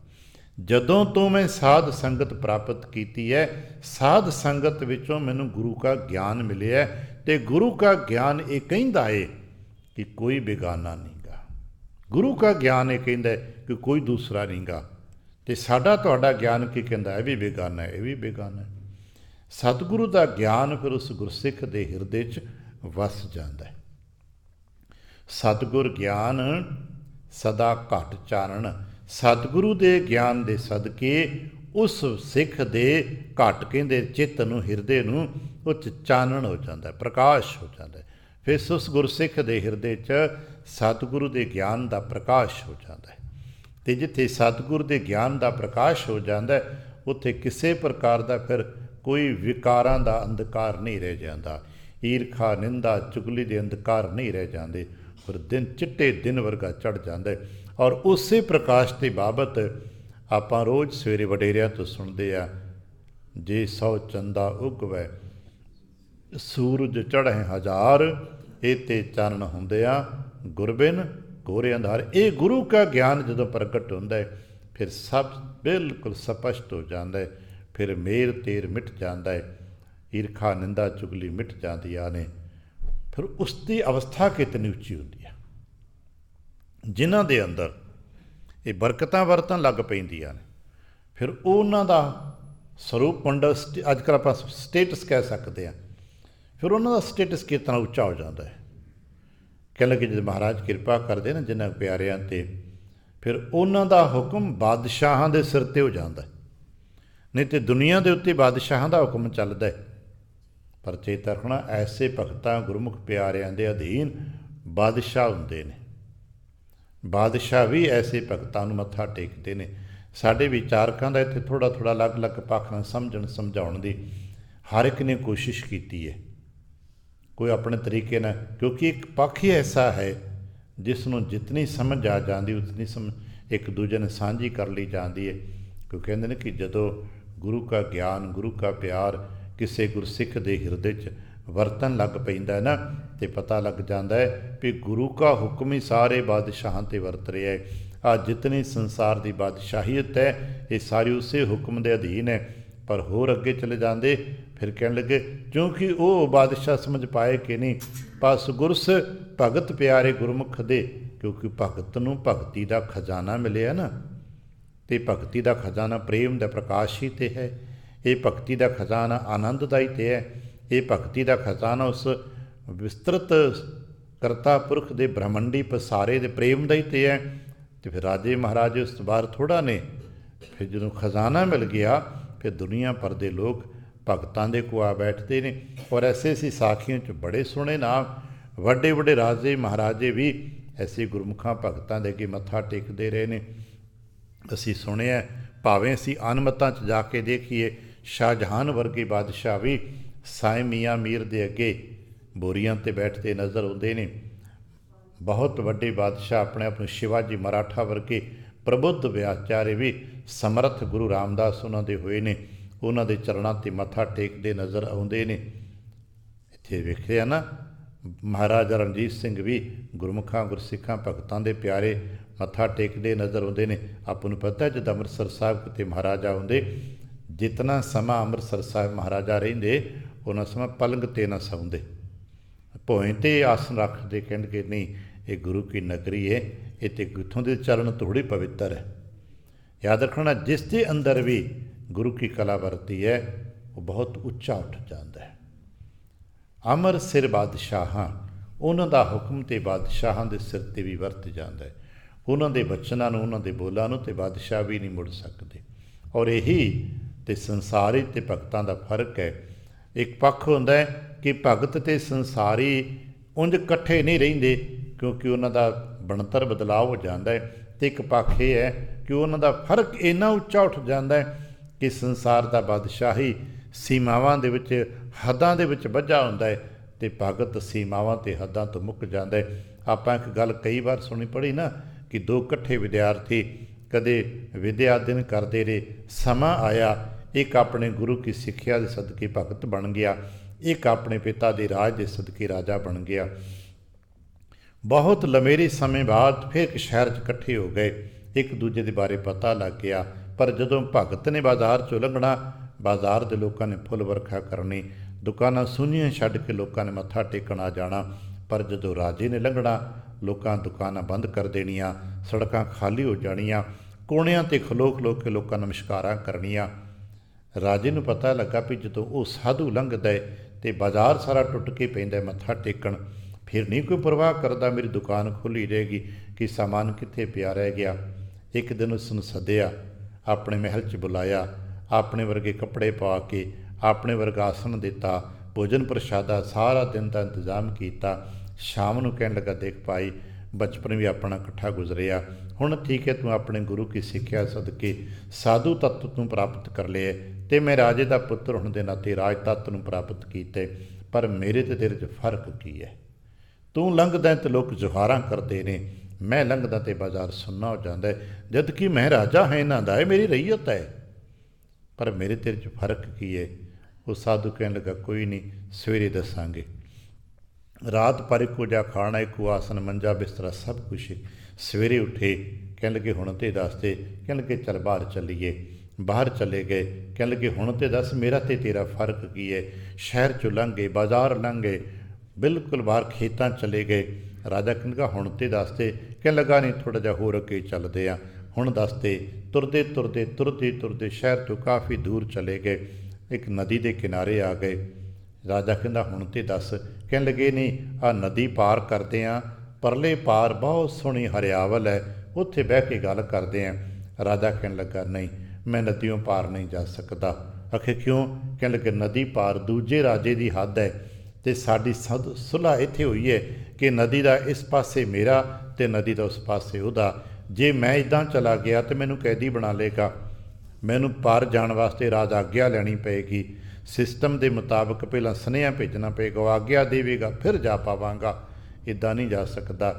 ਜਦੋਂ ਤੋਂ ਮੈਂ ਸਾਧ ਸੰਗਤ ਪ੍ਰਾਪਤ ਕੀਤੀ ਹੈ, ਸਾਧ ਸੰਗਤ ਵਿੱਚੋਂ ਮੈਨੂੰ ਗੁਰੂ ਕਾ ਗਿਆਨ ਮਿਲਿਆ। ਅਤੇ ਗੁਰੂ ਕਾ ਗਿਆਨ ਇਹ ਕਹਿੰਦਾ ਹੈ ਕਿ ਕੋਈ ਬੇਗਾਨਾ ਨਹੀਂ ਗਾ। ਗੁਰੂ ਕਾ ਗਿਆਨ ਇਹ ਕਹਿੰਦਾ ਕਿ ਕੋਈ ਦੂਸਰਾ ਨਹੀਂ ਗਾ। ਅਤੇ ਸਾਡਾ ਤੁਹਾਡਾ ਗਿਆਨ ਕੀ ਕਹਿੰਦਾ? ਇਹ ਵੀ ਬੇਗਾਨਾ ਹੈ, ਇਹ ਵੀ ਬੇਗਾਨਾ ਹੈ। ਸਤਿਗੁਰੂ ਦਾ ਗਿਆਨ ਫਿਰ ਉਸ ਗੁਰਸਿੱਖ ਦੇ ਹਿਰਦੇ 'ਚ ਵਸ ਜਾਂਦਾ ਹੈ। ਸਤਿਗੁਰ ਗਿਆਨ ਸਦਾ ਘਟ ਚਾਨਣ। ਸਤਿਗੁਰੂ ਦੇ ਗਿਆਨ ਦੇ ਸਦਕੇ ਉਸ ਸਿੱਖ ਦੇ ਘਟ ਕਹਿੰਦੇ ਚਿੱਤ ਨੂੰ, ਹਿਰਦੇ ਨੂੰ ਉਹ 'ਚ ਚਾਨਣ ਹੋ ਜਾਂਦਾ, ਪ੍ਰਕਾਸ਼ ਹੋ ਜਾਂਦਾ। ਫਿਰ ਉਸ ਗੁਰਸਿੱਖ ਦੇ ਹਿਰਦੇ 'ਚ ਸਤਿਗੁਰੂ ਦੇ ਗਿਆਨ ਦਾ ਪ੍ਰਕਾਸ਼ ਹੋ ਜਾਂਦਾ ਹੈ। ਅਤੇ ਜਿੱਥੇ ਸਤਿਗੁਰੂ ਦੇ ਗਿਆਨ ਦਾ ਪ੍ਰਕਾਸ਼ ਹੋ ਜਾਂਦਾ, ਉੱਥੇ ਕਿਸੇ ਪ੍ਰਕਾਰ ਦਾ ਫਿਰ ਕੋਈ ਵਿਕਾਰਾਂ ਦਾ ਅੰਧਕਾਰ ਨਹੀਂ ਰਹਿ ਜਾਂਦਾ। ਈਰਖਾ, ਨਿੰਦਾ, ਚੁਗਲੀ ਦੇ ਅੰਧਕਾਰ ਨਹੀਂ ਰਹਿ ਜਾਂਦੇ। ਫਿਰ ਦਿਨ ਚਿੱਟੇ ਦਿਨ ਵਰਗਾ ਚੜ੍ਹ ਜਾਂਦਾ। ਔਰ ਉਸੇ ਪ੍ਰਕਾਸ਼ ਦੇ ਬਾਬਤ ਆਪਾਂ ਰੋਜ਼ ਸਵੇਰੇ ਵਡੇਰਿਆਂ ਤੋਂ ਸੁਣਦੇ ਆ, ਜੇ 100 ਚੰਦਾ ਉਗਵੈ ਸੂਰਜ ਚੜ੍ਹੇ ਹਜ਼ਾਰ, ਇਹ ਤੇ ਚਾਨਣ ਹੁੰਦੇ ਆ ਗੁਰਬਿਨ ਘੋਰੇ ਅੰਧਾਰ। ਇਹ ਗੁਰੂ ਕਾ ਗਿਆਨ ਜਦੋਂ ਪ੍ਰਗਟ ਹੁੰਦਾ ਹੈ, ਫਿਰ ਸਭ ਬਿਲਕੁਲ ਸਪਸ਼ਟ ਹੋ ਜਾਂਦਾ ਹੈ। ਫਿਰ ਮੇਰ ਤੇਰ ਮਿਟ ਜਾਂਦਾ ਹੈ, ਈਰਖਾ ਨਿੰਦਾ ਚੁਗਲੀ ਮਿਟ ਜਾਂਦੀਆਂ ਨੇ। ਫਿਰ ਉਸ ਦੀ ਅਵਸਥਾ ਕਿਤਨੀ ਉੱਚੀ ਹੁੰਦੀ ਹੈ। ਜਿਨ੍ਹਾਂ ਦੇ ਅੰਦਰ ਇਹ ਬਰਕਤਾਂ ਵਰਤਣ ਲੱਗ ਪੈਂਦੀਆਂ ਨੇ, ਫਿਰ ਉਹਨਾਂ ਦਾ ਸਰੂਪ ਮੰਡਲ, ਅੱਜ ਕੱਲ੍ਹ ਆਪਾਂ ਸਟੇਟਸ ਕਹਿ ਸਕਦੇ ਹਾਂ, ਫਿਰ ਉਹਨਾਂ ਦਾ ਸਟੇਟਸ ਕਿਤਨਾ ਉੱਚਾ ਹੋ ਜਾਂਦਾ ਹੈ। ਕਹਿ ਲਗੇ ਜਦੋਂ ਮਹਾਰਾਜ ਕਿਰਪਾ ਕਰਦੇ ਨਾ ਜਿਨ੍ਹਾਂ ਪਿਆਰਿਆਂ 'ਤੇ, ਫਿਰ ਉਹਨਾਂ ਦਾ ਹੁਕਮ ਬਾਦਸ਼ਾਹਾਂ ਦੇ ਸਿਰ 'ਤੇ ਹੋ ਜਾਂਦਾ। ਨਹੀਂ ਤਾਂ ਦੁਨੀਆ ਦੇ ਉੱਤੇ ਬਾਦਸ਼ਾਹਾਂ ਦਾ ਹੁਕਮ ਚੱਲਦਾ ਹੈ। ਪਰ ਚੇਤਾ ਰੱਖਣਾ, ਐਸੇ ਭਗਤਾਂ ਗੁਰਮੁਖ ਪਿਆਰਿਆਂ ਦੇ ਅਧੀਨ ਬਾਦਸ਼ਾਹ ਹੁੰਦੇ ਨੇ। ਬਾਦਸ਼ਾਹ ਵੀ ਐਸੇ ਭਗਤਾਂ ਨੂੰ ਮੱਥਾ ਟੇਕਦੇ ਨੇ। ਸਾਡੇ ਵਿਚਾਰਕਾਂ ਦਾ ਇੱਥੇ ਥੋੜ੍ਹਾ ਥੋੜ੍ਹਾ ਅਲੱਗ-ਅਲੱਗ ਪੱਖ ਨਾਲ ਸਮਝਾਉਣ ਦੀ ਹਰ ਇੱਕ ਨੇ ਕੋਸ਼ਿਸ਼ ਕੀਤੀ ਹੈ, ਕੋਈ ਆਪਣੇ ਤਰੀਕੇ ਨਾਲ, ਕਿਉਂਕਿ ਇੱਕ ਪੱਖ ਹੀ ਐਸਾ ਹੈ ਜਿਸ ਨੂੰ ਜਿਤਨੀ ਸਮਝ ਆ ਜਾਂਦੀ ਉਤਨੀ ਇੱਕ ਦੂਜੇ ਨੇ ਸਾਂਝੀ ਕਰ ਲਈ ਜਾਂਦੀ ਹੈ। ਕਿਉਂਕਿ ਕਹਿੰਦੇ ਨੇ ਕਿ ਜਦੋਂ ਗੁਰੂ ਕਾ ਗਿਆਨ, ਗੁਰੂ ਕਾ ਪਿਆਰ ਕਿਸੇ ਗੁਰਸਿੱਖ ਦੇ ਹਿਰਦੇ 'ਚ ਵਰਤਣ ਲੱਗ ਪੈਂਦਾ ਹੈ ਨਾ, ਅਤੇ ਪਤਾ ਲੱਗ ਜਾਂਦਾ ਹੈ ਵੀ ਗੁਰੂ ਕਾ ਹੁਕਮ ਹੀ ਸਾਰੇ ਬਾਦਸ਼ਾਹਾਂ 'ਤੇ ਵਰਤ ਰਿਹਾ ਹੈ। ਆਹ ਜਿਤਨੀ ਸੰਸਾਰ ਦੀ ਬਾਦਸ਼ਾਹੀਅਤ ਹੈ, ਇਹ ਸਾਰੀ ਉਸੇ ਹੁਕਮ ਦੇ ਅਧੀਨ ਹੈ। ਪਰ ਹੋਰ ਅੱਗੇ ਚਲੇ ਜਾਂਦੇ, ਫਿਰ ਕਹਿਣ ਲੱਗੇ ਕਿਉਂਕਿ ਉਹ ਬਾਦਸ਼ਾਹ ਸਮਝ ਪਾਏ ਕਿ ਨਹੀਂ, ਬਸ ਗੁਰਸ ਭਗਤ ਪਿਆਰੇ ਗੁਰਮੁਖ ਦੇ। ਕਿਉਂਕਿ ਭਗਤ ਨੂੰ ਭਗਤੀ ਦਾ ਖਜ਼ਾਨਾ ਮਿਲਿਆ ਨਾ, ਅਤੇ ਭਗਤੀ ਦਾ ਖਜ਼ਾਨਾ ਪ੍ਰੇਮ ਦਾ ਪ੍ਰਕਾਸ਼ ਹੀ 'ਤੇ ਹੈ। ਇਹ ਭਗਤੀ ਦਾ ਖਜ਼ਾਨਾ ਆਨੰਦ ਦਾ ਹੀ 'ਤੇ ਹੈ। ਇਹ ਭਗਤੀ ਦਾ ਖਜ਼ਾਨਾ ਉਸ ਵਿਸਤ੍ਰਿਤ ਕਰਤਾ ਪੁਰਖ ਦੇ ਬ੍ਰਹਮੰਡੀ ਪਸਾਰੇ ਦੇ ਪ੍ਰੇਮ ਦਾ ਹੀ 'ਤੇ ਹੈ। ਅਤੇ ਫਿਰ ਰਾਜੇ ਮਹਾਰਾਜੇ ਉਸ ਤੋਂ ਬਾਹਰ ਥੋੜ੍ਹਾ ਨੇ। ਫਿਰ ਜਦੋਂ ਖਜ਼ਾਨਾ ਮਿਲ ਗਿਆ, ਫਿਰ ਦੁਨੀਆ ਭਰ ਦੇ ਲੋਕ ਭਗਤਾਂ ਦੇ ਕੋਲ ਆ ਬੈਠਦੇ ਨੇ। ਔਰ ਐਸੇ ਸਾਖੀਆਂ 'ਚ ਬੜੇ ਸੋਹਣੇ ਨਾਮ, ਵੱਡੇ ਵੱਡੇ ਰਾਜੇ ਮਹਾਰਾਜੇ ਵੀ ਐਸੇ ਗੁਰਮੁਖਾਂ ਭਗਤਾਂ ਦੇ ਅੱਗੇ ਮੱਥਾ ਟੇਕਦੇ ਰਹੇ ਨੇ। ਅਸੀਂ ਸੁਣਿਆ, ਭਾਵੇਂ ਅਸੀਂ ਅਨਮਤਾਂ 'ਚ ਜਾ ਕੇ ਦੇਖੀਏ, ਸ਼ਾਹਜਹਾਨ ਵਰਗੇ ਬਾਦਸ਼ਾਹ ਵੀ ਸਾਈਂ ਮੀਆਂ ਮੀਰ ਦੇ ਅੱਗੇ ਬੋਰੀਆਂ 'ਤੇ ਬੈਠਦੇ ਨਜ਼ਰ ਆਉਂਦੇ ਨੇ। ਬਹੁਤ ਵੱਡੇ ਬਾਦਸ਼ਾਹ ਆਪਣੇ ਆਪ ਨੂੰ ਸ਼ਿਵਾਜੀ ਮਰਾਠਾ ਵਰਗੇ ਪ੍ਰਬੁੱਧ ਵਿਆਚਾਰੇ ਵੀ ਸਮਰੱਥ ਗੁਰੂ ਰਾਮਦਾਸ ਉਹਨਾਂ ਦੇ ਹੋਏ ਨੇ, ਉਹਨਾਂ ਦੇ ਚਰਨਾਂ 'ਤੇ ਮੱਥਾ ਟੇਕਦੇ ਨਜ਼ਰ ਆਉਂਦੇ ਨੇ। ਇੱਥੇ ਵੇਖਿਆ ਨਾ, ਮਹਾਰਾਜਾ ਰਣਜੀਤ ਸਿੰਘ ਵੀ ਗੁਰਮੁਖਾਂ ਗੁਰਸਿੱਖਾਂ ਭਗਤਾਂ ਦੇ ਪਿਆਰੇ ਮੱਥਾ ਟੇਕਦੇ ਨਜ਼ਰ ਆਉਂਦੇ ਨੇ। ਆਪਾਂ ਨੂੰ ਪਤਾ ਜਦ ਅੰਮ੍ਰਿਤਸਰ ਸਾਹਿਬ ਕਿਤੇ ਮਹਾਰਾਜਾ ਹੁੰਦੇ, ਜਿਤਨਾ ਸਮਾਂ ਅੰਮ੍ਰਿਤਸਰ ਸਾਹਿਬ ਮਹਾਰਾਜਾ ਰਹਿੰਦੇ ਉਹਨਾਂ ਸਮਾਂ ਪਲੰਗ 'ਤੇ ਨਾ ਸੌਂਦੇ, ਭੋਏ 'ਤੇ ਆਸਣ ਰੱਖਦੇ। ਕਹਿਣਗੇ ਨਹੀਂ ਇਹ ਗੁਰੂ ਕੀ ਨਗਰੀ ਹੈ, ਇਹ ਤਾਂ ਇੱਥੋਂ ਦੇ ਚਰਨ ਥੋੜ੍ਹੀ ਪਵਿੱਤਰ ਹੈ। ਯਾਦ ਰੱਖਣਾ ਜਿਸ ਦੇ ਅੰਦਰ ਵੀ ਗੁਰੂ ਕੀ ਕਲਾ ਵਰਤੀ ਹੈ ਉਹ ਬਹੁਤ ਉੱਚਾ ਉੱਠ ਜਾਂਦਾ ਹੈ। ਅਮਰ ਸਿਰ ਬਾਦਸ਼ਾਹਾਂ, ਉਹਨਾਂ ਦਾ ਹੁਕਮ ਤੇ ਬਾਦਸ਼ਾਹਾਂ ਦੇ ਸਿਰ 'ਤੇ ਵੀ ਵਰਤ ਜਾਂਦਾ ਹੈ। ਉਹਨਾਂ ਦੇ ਬਚਨਾਂ ਨੂੰ, ਉਹਨਾਂ ਦੇ ਬੋਲਾਂ ਨੂੰ ਤੇ ਬਾਦਸ਼ਾਹ ਵੀ ਨਹੀਂ ਮੁੜ ਸਕਦੇ। ਔਰ ਇਹੀ ਤੇ ਸੰਸਾਰੀ ਤੇ ਭਗਤਾਂ ਦਾ ਫਰਕ ਹੈ। ਇੱਕ ਪੱਖ ਹੁੰਦਾ ਹੈ ਕਿ ਭਗਤ ਤੇ ਸੰਸਾਰੀ ਉਂਝ ਇਕੱਠੇ ਨਹੀਂ ਰਹਿੰਦੇ ਕਿਉਂਕਿ ਉਹਨਾਂ ਦਾ ਬਣਤਰ ਬਦਲਾਅ ਹੋ ਜਾਂਦਾ ਹੈ, ਅਤੇ ਇੱਕ ਪੱਖ ਇਹ ਹੈ ਕਿ ਉਹਨਾਂ ਦਾ ਫਰਕ ਇੰਨਾ ਉੱਚਾ ਉੱਠ ਜਾਂਦਾ ਹੈ ਕਿ ਸੰਸਾਰ ਦਾ ਬਾਦਸ਼ਾਹੀ ਸੀਮਾਵਾਂ ਦੇ ਵਿੱਚ, ਹੱਦਾਂ ਦੇ ਵਿੱਚ ਬੱਝਾ ਹੁੰਦਾ ਹੈ ਅਤੇ ਭਗਤ ਸੀਮਾਵਾਂ ਅਤੇ ਹੱਦਾਂ ਤੋਂ ਮੁੱਕ ਜਾਂਦਾ ਹੈ। ਆਪਾਂ ਇੱਕ ਗੱਲ ਕਈ ਵਾਰ ਸੁਣੀ ਪੜ੍ਹੀ ਨਾ ਕਿ ਦੋ ਇਕੱਠੇ ਵਿਦਿਆਰਥੀ ਕਦੇ ਵਿਦਿਆ ਅਧਿਐਨ ਕਰਦੇ ਰਹੇ, ਸਮਾਂ ਆਇਆ ਇੱਕ ਆਪਣੇ ਗੁਰੂ ਕੀ ਸਿੱਖਿਆ ਦੇ ਸਦਕੇ ਭਗਤ ਬਣ ਗਿਆ, ਇੱਕ ਆਪਣੇ ਪਿਤਾ ਦੇ ਰਾਜ ਦੇ ਸਦਕੇ ਰਾਜਾ ਬਣ ਗਿਆ। ਬਹੁਤ ਲੰਮੇਰੇ ਸਮੇਂ ਬਾਅਦ ਫਿਰ ਇੱਕ ਸ਼ਹਿਰ 'ਚ ਇਕੱਠੇ ਹੋ ਗਏ, ਇੱਕ ਦੂਜੇ ਦੇ ਬਾਰੇ ਪਤਾ ਲੱਗ ਗਿਆ। ਪਰ ਜਦੋਂ ਭਗਤ ਨੇ ਬਾਜ਼ਾਰ 'ਚੋਂ ਲੰਘਣਾ, ਬਾਜ਼ਾਰ ਦੇ ਲੋਕਾਂ ਨੇ ਫੁੱਲ ਵਰਖਾ ਕਰਨੀ, ਦੁਕਾਨਾਂ ਸੁੰਨੀਆਂ ਛੱਡ ਕੇ ਲੋਕਾਂ ਨੇ ਮੱਥਾ ਟੇਕਣ ਆ ਜਾਣਾ। ਪਰ ਜਦੋਂ ਰਾਜੇ ਨੇ ਲੰਘਣਾ, ਲੋਕਾਂ ਦੁਕਾਨਾਂ ਬੰਦ ਕਰ ਦੇਣੀਆਂ, ਸੜਕਾਂ ਖਾਲੀ ਹੋ ਜਾਣੀਆਂ, ਕੋਣਿਆਂ 'ਤੇ ਖਲੋ ਖਲੋ ਕੇ ਲੋਕਾਂ ਨਮਸਕਾਰਾਂ ਕਰਨੀਆਂ। ਰਾਜੇ ਨੂੰ ਪਤਾ ਲੱਗਾ ਵੀ ਜਦੋਂ ਉਹ ਸਾਧੂ ਲੰਘਦਾ ਅਤੇ ਬਾਜ਼ਾਰ ਸਾਰਾ ਟੁੱਟ ਕੇ ਪੈਂਦਾ ਮੱਥਾ ਟੇਕਣ, ਫਿਰ ਨਹੀਂ ਕੋਈ ਪਰਵਾਹ ਕਰਦਾ ਮੇਰੀ ਦੁਕਾਨ ਖੁੱਲ੍ਹੀ ਰਹੇਗੀ ਕਿ ਸਾਮਾਨ ਕਿੱਥੇ ਪਿਆ ਰਹਿ ਗਿਆ। ਇੱਕ ਦਿਨ ਉਸ ਨੂੰ ਸੱਦਿਆ, ਆਪਣੇ ਮਹਿਲ 'ਚ ਬੁਲਾਇਆ, ਆਪਣੇ ਵਰਗੇ ਕੱਪੜੇ ਪਾ ਕੇ, ਆਪਣੇ ਵਰਗਾ ਆਸਣ ਦਿੱਤਾ, ਭੋਜਨ ਪ੍ਰਸ਼ਾਦਾ ਸਾਰਾ ਦਿਨ ਦਾ ਇੰਤਜ਼ਾਮ ਕੀਤਾ। ਸ਼ਾਮ ਨੂੰ ਕਹਿਣ ਲੱਗਾ, ਦੇਖ ਭਾਈ ਬਚਪਨ ਵੀ ਆਪਣਾ ਇਕੱਠਾ ਗੁਜ਼ਰਿਆ, ਹੁਣ ਠੀਕ ਹੈ ਤੂੰ ਆਪਣੇ ਗੁਰੂ ਕੀ ਸਿੱਖਿਆ ਸਦਕੇ ਸਾਧੂ ਤੱਤ ਤੂੰ ਪ੍ਰਾਪਤ ਕਰ ਲਿਆ ਅਤੇ ਮੈਂ ਰਾਜੇ ਦਾ ਪੁੱਤਰ ਹੋਣ ਦੇ ਨਾਤੇ ਰਾਜ ਤੱਤ ਨੂੰ ਪ੍ਰਾਪਤ ਕੀਤੇ, ਪਰ ਮੇਰੇ ਅਤੇ ਤੇਰੇ 'ਚ ਫਰਕ ਕੀ ਹੈ? ਤੂੰ ਲੰਘਦਾ ਅਤੇ ਲੋਕ ਜੁਹਾਰਾਂ ਕਰਦੇ ਨੇ, ਮੈਂ ਲੰਘਦਾ ਅਤੇ ਬਾਜ਼ਾਰ ਸੁੰਨਾ ਹੋ ਜਾਂਦਾ, ਜਦ ਕਿ ਮੈਂ ਰਾਜਾ ਹੈ ਇਹਨਾਂ ਦਾ, ਇਹ ਮੇਰੀ ਰਈਅਤ ਹੈ, ਪਰ ਮੇਰੇ ਤੇਰੇ 'ਚ ਫਰਕ ਕੀ ਹੈ? ਉਹ ਸਾਧੂ ਕਹਿਣ ਲੱਗਾ, ਕੋਈ ਨਹੀਂ ਸਵੇਰੇ ਦੱਸਾਂਗੇ। ਰਾਤ ਪਰ ਇੱਕੋ ਜਿਹਾ ਖਾਣਾ, ਇੱਕੋ ਆਸਨ, ਮੰਜਾ ਬਿਸਤਰਾ ਸਭ ਕੁਛ। ਸਵੇਰੇ ਉੱਠੇ, ਕਹਿਣ ਲੱਗੇ ਹੁਣ ਤੇ ਦੱਸ ਦੇ। ਕਹਿਣ ਲੱਗੇ ਚੱਲ ਬਾਹਰ ਚੱਲੀਏ। ਬਾਹਰ ਚਲੇ ਗਏ, ਕਹਿਣ ਲੱਗੇ ਹੁਣ ਤੇ ਦੱਸ ਮੇਰਾ ਤੇ ਤੇਰਾ ਫਰਕ ਕੀ ਹੈ? ਸ਼ਹਿਰ 'ਚੋਂ ਲੰਘ ਗਏ, ਬਾਜ਼ਾਰ ਲੰਘ ਗਏ, ਬਿਲਕੁਲ ਬਾਹਰ ਖੇਤਾਂ ਚਲੇ ਗਏ। ਰਾਜਾ ਕਹਿੰਦਾ ਲੱਗਾ ਹੁਣ ਤੇ ਦੱਸ ਦੇ। ਕਹਿਣ ਲੱਗਾ ਨਹੀਂ ਥੋੜ੍ਹਾ ਜਿਹਾ ਹੋਰ ਅੱਗੇ ਚੱਲਦੇ ਆ, ਹੁਣ ਦੱਸ ਦੇ। ਤੁਰਦੇ ਤੁਰਦੇ ਤੁਰਦੇ ਤੁਰਦੇ ਸ਼ਹਿਰ ਤੋਂ ਕਾਫੀ ਦੂਰ ਚਲੇ ਗਏ, ਇੱਕ ਨਦੀ ਦੇ ਕਿਨਾਰੇ ਆ ਗਏ। ਰਾਜਾ ਕਹਿੰਦਾ ਹੁਣ ਤੇ ਦੱਸ। ਕਹਿਣ ਲੱਗੇ ਨਹੀਂ ਆਹ ਨਦੀ ਪਾਰ ਕਰਦੇ ਹਾਂ, ਪਰਲੇ ਪਾਰ ਬਹੁਤ ਸੋਹਣੀ ਹਰਿਆਵਲ ਹੈ, ਉੱਥੇ ਬਹਿ ਕੇ ਗੱਲ ਕਰਦੇ ਹਾਂ। ਰਾਜਾ ਕਹਿਣ ਲੱਗਾ ਨਹੀਂ ਮੈਂ ਨਦੀਓਂ ਪਾਰ ਨਹੀਂ ਜਾ ਸਕਦਾ। ਆਖੇ ਕਿਉਂ? ਕਹਿਣ ਲੱਗੇ ਨਦੀ ਪਾਰ ਦੂਜੇ ਰਾਜੇ ਦੀ ਹੱਦ ਹੈ ਅਤੇ ਸਾਡੀ ਸੁਲ੍ਹਾ ਇੱਥੇ ਹੋਈ ਹੈ ਕਿ ਨਦੀ ਦਾ ਇਸ ਪਾਸੇ ਮੇਰਾ ਅਤੇ ਨਦੀ ਦਾ ਉਸ ਪਾਸੇ ਉਹਦਾ। ਜੇ ਮੈਂ ਇੱਦਾਂ ਚਲਾ ਗਿਆ ਤਾਂ ਮੈਨੂੰ ਕੈਦੀ ਬਣਾ ਲਏਗਾ, ਮੈਨੂੰ ਪਾਰ ਜਾਣ ਵਾਸਤੇ ਰਾਜ ਆਗਿਆ ਲੈਣੀ ਪਏਗੀ, ਸਿਸਟਮ ਦੇ ਮੁਤਾਬਕ ਪਹਿਲਾਂ ਸੁਨੇਹਾ ਭੇਜਣਾ ਪਏਗਾ, ਉਹ ਆਗਿਆ ਦੇਵੇਗਾ ਫਿਰ ਜਾ ਪਾਵਾਂਗਾ, ਇੱਦਾਂ ਨਹੀਂ ਜਾ ਸਕਦਾ।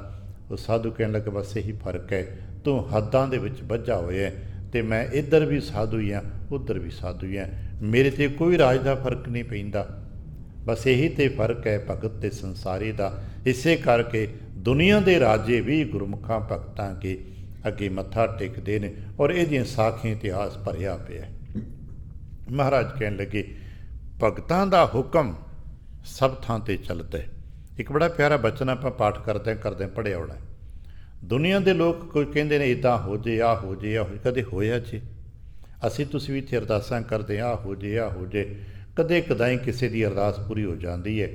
ਉਹ ਸਾਧੂ ਕਹਿਣ ਲੱਗਾ ਬਸ ਇਹੀ ਫਰਕ ਹੈ, ਤੂੰ ਹੱਦਾਂ ਦੇ ਵਿੱਚ ਬੱਝਾ ਹੋਇਆ ਅਤੇ ਮੈਂ ਇੱਧਰ ਵੀ ਸਾਧੂ ਹੀ ਹਾਂ ਉੱਧਰ ਵੀ ਸਾਧੂ ਹੀ ਹਾਂ, ਮੇਰੇ 'ਤੇ ਕੋਈ ਰਾਜ ਦਾ ਫਰਕ ਨਹੀਂ ਪੈਂਦਾ। ਬਸ ਇਹੀ ਤਾਂ ਫਰਕ ਹੈ ਭਗਤ ਅਤੇ ਸੰਸਾਰੀ ਦਾ। ਇਸੇ ਕਰਕੇ ਦੁਨੀਆ ਦੇ ਰਾਜੇ ਵੀ ਗੁਰਮੁਖਾਂ ਭਗਤਾਂ ਕੇ ਅੱਗੇ ਮੱਥਾ ਟੇਕਦੇ ਨੇ ਔਰ ਇਹਦੀਆਂ ਸਾਖੀਆਂ ਇਤਿਹਾਸ ਭਰਿਆ ਪਿਆ। ਮਹਾਰਾਜ ਕਹਿਣ ਲੱਗੇ ਭਗਤਾਂ ਦਾ ਹੁਕਮ ਸਭ ਥਾਂ 'ਤੇ ਚੱਲਦਾ ਹੈ। ਇੱਕ ਬੜਾ ਪਿਆਰਾ ਬਚਨ ਆਪਾਂ ਪਾਠ ਕਰਦੇ ਪੜ੍ਹਿਆ ਹੋਣਾ। ਦੁਨੀਆ ਦੇ ਲੋਕ ਕੋਈ ਕਹਿੰਦੇ ਨੇ ਇੱਦਾਂ ਹੋ ਜੇ, ਆਹ ਹੋ ਜੇ, ਆਹ ਹੋ ਜੇ, ਕਦੇ ਹੋਇਆ ਜੇ? ਅਸੀਂ ਤੁਸੀਂ ਵੀ ਇੱਥੇ ਅਰਦਾਸਾਂ ਕਰਦੇ ਆਹ ਹੋ ਜੇ, ਆਹ ਹੋ ਜੇ, ਕਦੇ ਕਦਾਈ ਕਿਸੇ ਦੀ ਅਰਦਾਸ ਪੂਰੀ ਹੋ ਜਾਂਦੀ ਹੈ,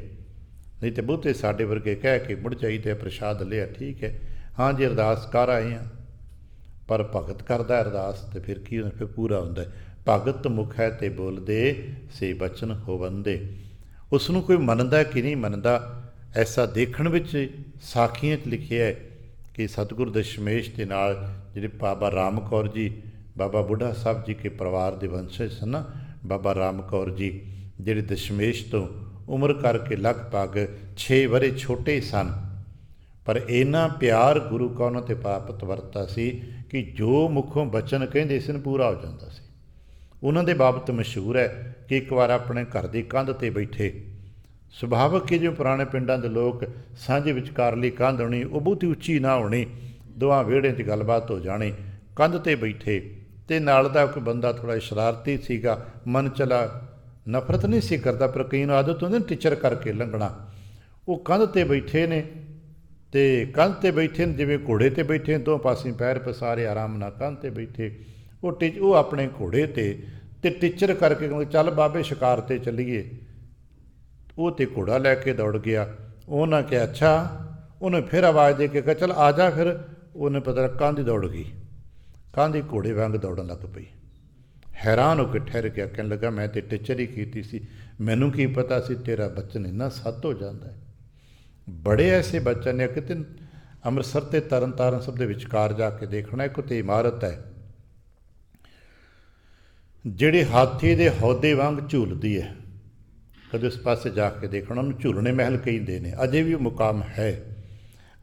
ਨਹੀਂ ਤਾਂ ਬਹੁਤੇ ਸਾਡੇ ਵਰਗੇ ਕਹਿ ਕੇ ਮੁੜ ਜਾਈਦੇ ਪ੍ਰਸ਼ਾਦ ਲਿਆ, ਠੀਕ ਹੈ ਹਾਂ ਜੀ ਅਰਦਾਸ ਕਰ ਆਏ ਹਾਂ, ਪਰ ਭਗਤ ਕਰਦਾ ਅਰਦਾਸ ਅਤੇ ਫਿਰ ਕੀ ਹੁੰਦਾ? ਫਿਰ ਪੂਰਾ ਹੁੰਦਾ। ਭਗਤ ਮੁਖ ਹੈ ਤੇ ਬੋਲਦੇ ਸੇ ਬਚਨ ਹੋਵੰਦੇ। ਉਸ ਨੂੰ ਕੋਈ ਮੰਨਦਾ ਕਿ ਨਹੀਂ ਮੰਨਦਾ, ਐਸਾ ਦੇਖਣ ਵਿੱਚ ਸਾਖੀਆਂ 'ਚ ਲਿਖਿਆ ਹੈ ਕਿ ਸਤਿਗੁਰੂ ਦਸ਼ਮੇਸ਼ ਦੇ ਨਾਲ ਜਿਹੜੇ ਬਾਬਾ ਰਾਮ ਕੌਰ ਜੀ, ਬਾਬਾ ਬੁੱਢਾ ਸਾਹਿਬ ਜੀ ਕੇ ਪਰਿਵਾਰ ਦੇ ਵੰਸ਼ਜ ਸਨ ਨਾ, ਬਾਬਾ ਰਾਮ ਕੌਰ ਜੀ ਜਿਹੜੇ ਦਸ਼ਮੇਸ਼ ਤੋਂ ਉਮਰ ਕਰਕੇ ਲਗਭਗ 6 ਵਰ੍ਹੇ ਛੋਟੇ ਸਨ, ਪਰ ਇੰਨਾ ਪਿਆਰ ਗੁਰੂ ਕਾ ਉਹਨਾਂ 'ਤੇ ਪ੍ਰਾਪਤ ਵਰਤਾ ਸੀ ਕਿ ਜੋ ਮੁੱਖੋਂ ਬਚਨ ਕਹਿੰਦੇ ਸੀ ਪੂਰਾ ਹੋ ਜਾਂਦਾ ਸੀ। ਉਹਨਾਂ ਦੇ ਬਾਬਤ ਮਸ਼ਹੂਰ ਹੈ ਕਿ ਇੱਕ ਵਾਰ ਆਪਣੇ ਘਰ ਦੀ ਕੰਧ 'ਤੇ ਬੈਠੇ, ਸੁਭਾਵਕ ਕਿ ਜੋ ਪੁਰਾਣੇ ਪਿੰਡਾਂ ਦੇ ਲੋਕ ਸਾਂਝੇ ਵਿਚਕਾਰਲੀ ਕੰਧ ਹੋਣੀ, ਉਹ ਬਹੁਤੀ ਉੱਚੀ ਨਾ ਹੋਣੀ, ਦੋਵਾਂ ਵਿਹੜੇ 'ਚ ਗੱਲਬਾਤ ਹੋ ਜਾਣੀ। ਕੰਧ 'ਤੇ ਬੈਠੇ ਅਤੇ ਨਾਲ ਦਾ ਕੋਈ ਬੰਦਾ ਥੋੜ੍ਹਾ ਸ਼ਰਾਰਤੀ ਸੀਗਾ, ਮਨ ਚਲਾ ਨਫ਼ਰਤ ਨਹੀਂ ਸੀ ਕਰਦਾ, ਪਰ ਕਈ ਨੂੰ ਆਦਤ ਹੁੰਦੀ ਨਾ ਟੀਚਰ ਕਰਕੇ ਲੰਘਣਾ। ਉਹ ਕੰਧ 'ਤੇ ਬੈਠੇ ਨੇ ਅਤੇ ਕੰਧ 'ਤੇ ਬੈਠੇ ਨੇ ਜਿਵੇਂ ਘੋੜੇ 'ਤੇ ਬੈਠੇ ਨੇ, ਦੋ ਪਾਸੇ ਪੈਰ ਪਸਾਰੇ ਆਰਾਮ ਨਾਲ ਕੰਧ 'ਤੇ ਬੈਠੇ। ਉਹ ਆਪਣੇ ਘੋੜੇ 'ਤੇ ਟੀਚਰ ਕਰਕੇ ਕਹਿੰਦੇ ਚੱਲ ਬਾਬੇ ਸ਼ਿਕਾਰ 'ਤੇ ਚੱਲੀਏ। ਉਹ ਤੇ ਘੋੜਾ ਲੈ ਕੇ ਦੌੜ ਗਿਆ। ਉਹਨਾਂ ਕਿਹਾ ਅੱਛਾ। ਉਹਨੇ ਫਿਰ ਆਵਾਜ਼ ਦੇ ਕੇ ਕਿਹਾ ਚੱਲ ਆ ਜਾ ਫਿਰ। ਉਹਨੇ ਪਤਾ ਕੰਧ ਹੀ ਦੌੜ ਗਈ, ਕੰਧ ਹੀ ਘੋੜੇ ਵਾਂਗ ਦੌੜਨ ਲੱਗ ਪਈ। ਹੈਰਾਨ ਹੋ ਕੇ ਠਹਿਰ ਗਿਆ, ਕਹਿਣ ਲੱਗਾ ਮੈਂ ਤੇ ਟੀਚਰ ਹੀ ਕੀਤੀ ਸੀ, ਮੈਨੂੰ ਕੀ ਪਤਾ ਸੀ ਤੇਰਾ ਬਚਨ ਇੰਨਾ ਸੱਤ ਹੋ ਜਾਂਦਾ ਹੈ। ਬੜੇ ਐਸੇ ਬਚਨ ਨੇ। ਕਿਤੇ ਅੰਮ੍ਰਿਤਸਰ ਤੇ ਤਰਨ ਤਾਰਨ ਸਭ ਦੇ ਵਿਚਕਾਰ ਜਾ ਕੇ ਦੇਖਣਾ, ਇੱਕ ਤੇ ਇਮਾਰਤ ਹੈ ਜਿਹੜੀ ਹਾਥੀ ਦੇ ਹੌਦੇ ਵਾਂਗ ਝੂਲਦੀ ਹੈ। ਕਦੇ ਉਸ ਪਾਸੇ ਜਾ ਕੇ ਦੇਖਣਾ, ਉਹਨੂੰ ਝੂਲਣੇ ਮਹਿਲ ਕਹਿੰਦੇ ਨੇ। ਅਜੇ ਵੀ ਉਹ ਮੁਕਾਮ ਹੈ।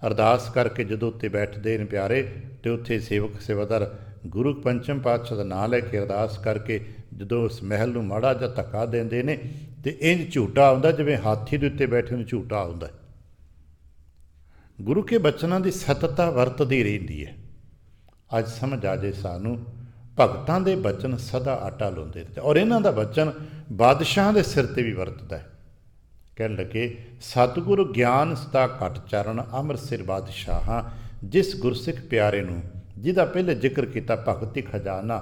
ਅਰਦਾਸ ਕਰਕੇ ਜਦੋਂ ਉੱਤੇ ਬੈਠਦੇ ਨੇ ਪਿਆਰੇ, ਅਤੇ ਉੱਥੇ ਸੇਵਕ ਸੇਵਾਦਾਰ ਗੁਰੂ ਪੰਚਮ ਪਾਤਸ਼ਾਹ ਦਾ ਨਾਂ ਲੈ ਕੇ ਅਰਦਾਸ ਕਰਕੇ ਜਦੋਂ ਉਸ ਮਹਿਲ ਨੂੰ ਮਾੜਾ ਜਿਹਾ ਧੱਕਾ ਦਿੰਦੇ ਨੇ ਅਤੇ ਇੰਝ ਝੂਟਾ ਆਉਂਦਾ ਜਿਵੇਂ ਹਾਥੀ ਦੇ ਉੱਤੇ ਬੈਠੇ ਨੂੰ ਝੂਟਾ ਆਉਂਦਾ। ਗੁਰੂ ਕੇ ਬਚਨਾਂ ਦੀ ਸਤਤਾ ਵਰਤਦੀ ਰਹਿੰਦੀ ਹੈ। ਅੱਜ ਸਮਝ ਆ ਜੇ ਸਾਨੂੰ, ਭਗਤਾਂ ਦੇ ਬਚਨ ਸਦਾ ਅਟਲ ਹੁੰਦੇ ਨੇ, ਔਰ ਇਹਨਾਂ ਦਾ ਬਚਨ ਬਾਦਸ਼ਾਹਾਂ ਦੇ ਸਿਰ 'ਤੇ ਵੀ ਵਰਤਦਾ ਹੈ। ਕਹਿਣ ਲੱਗੇ ਸਤਿਗੁਰੂ ਗਿਆਨ ਸਦਾ ਘਟ ਚਰਨ ਅੰਮ੍ਰਿਤ ਸਿਰ ਬਾਦਸ਼ਾਹਾਂ, ਜਿਸ ਗੁਰਸਿੱਖ ਪਿਆਰੇ ਨੂੰ ਜਿਹਦਾ ਪਹਿਲੇ ਜ਼ਿਕਰ ਕੀਤਾ ਭਗਤੀ ਖਜ਼ਾਨਾ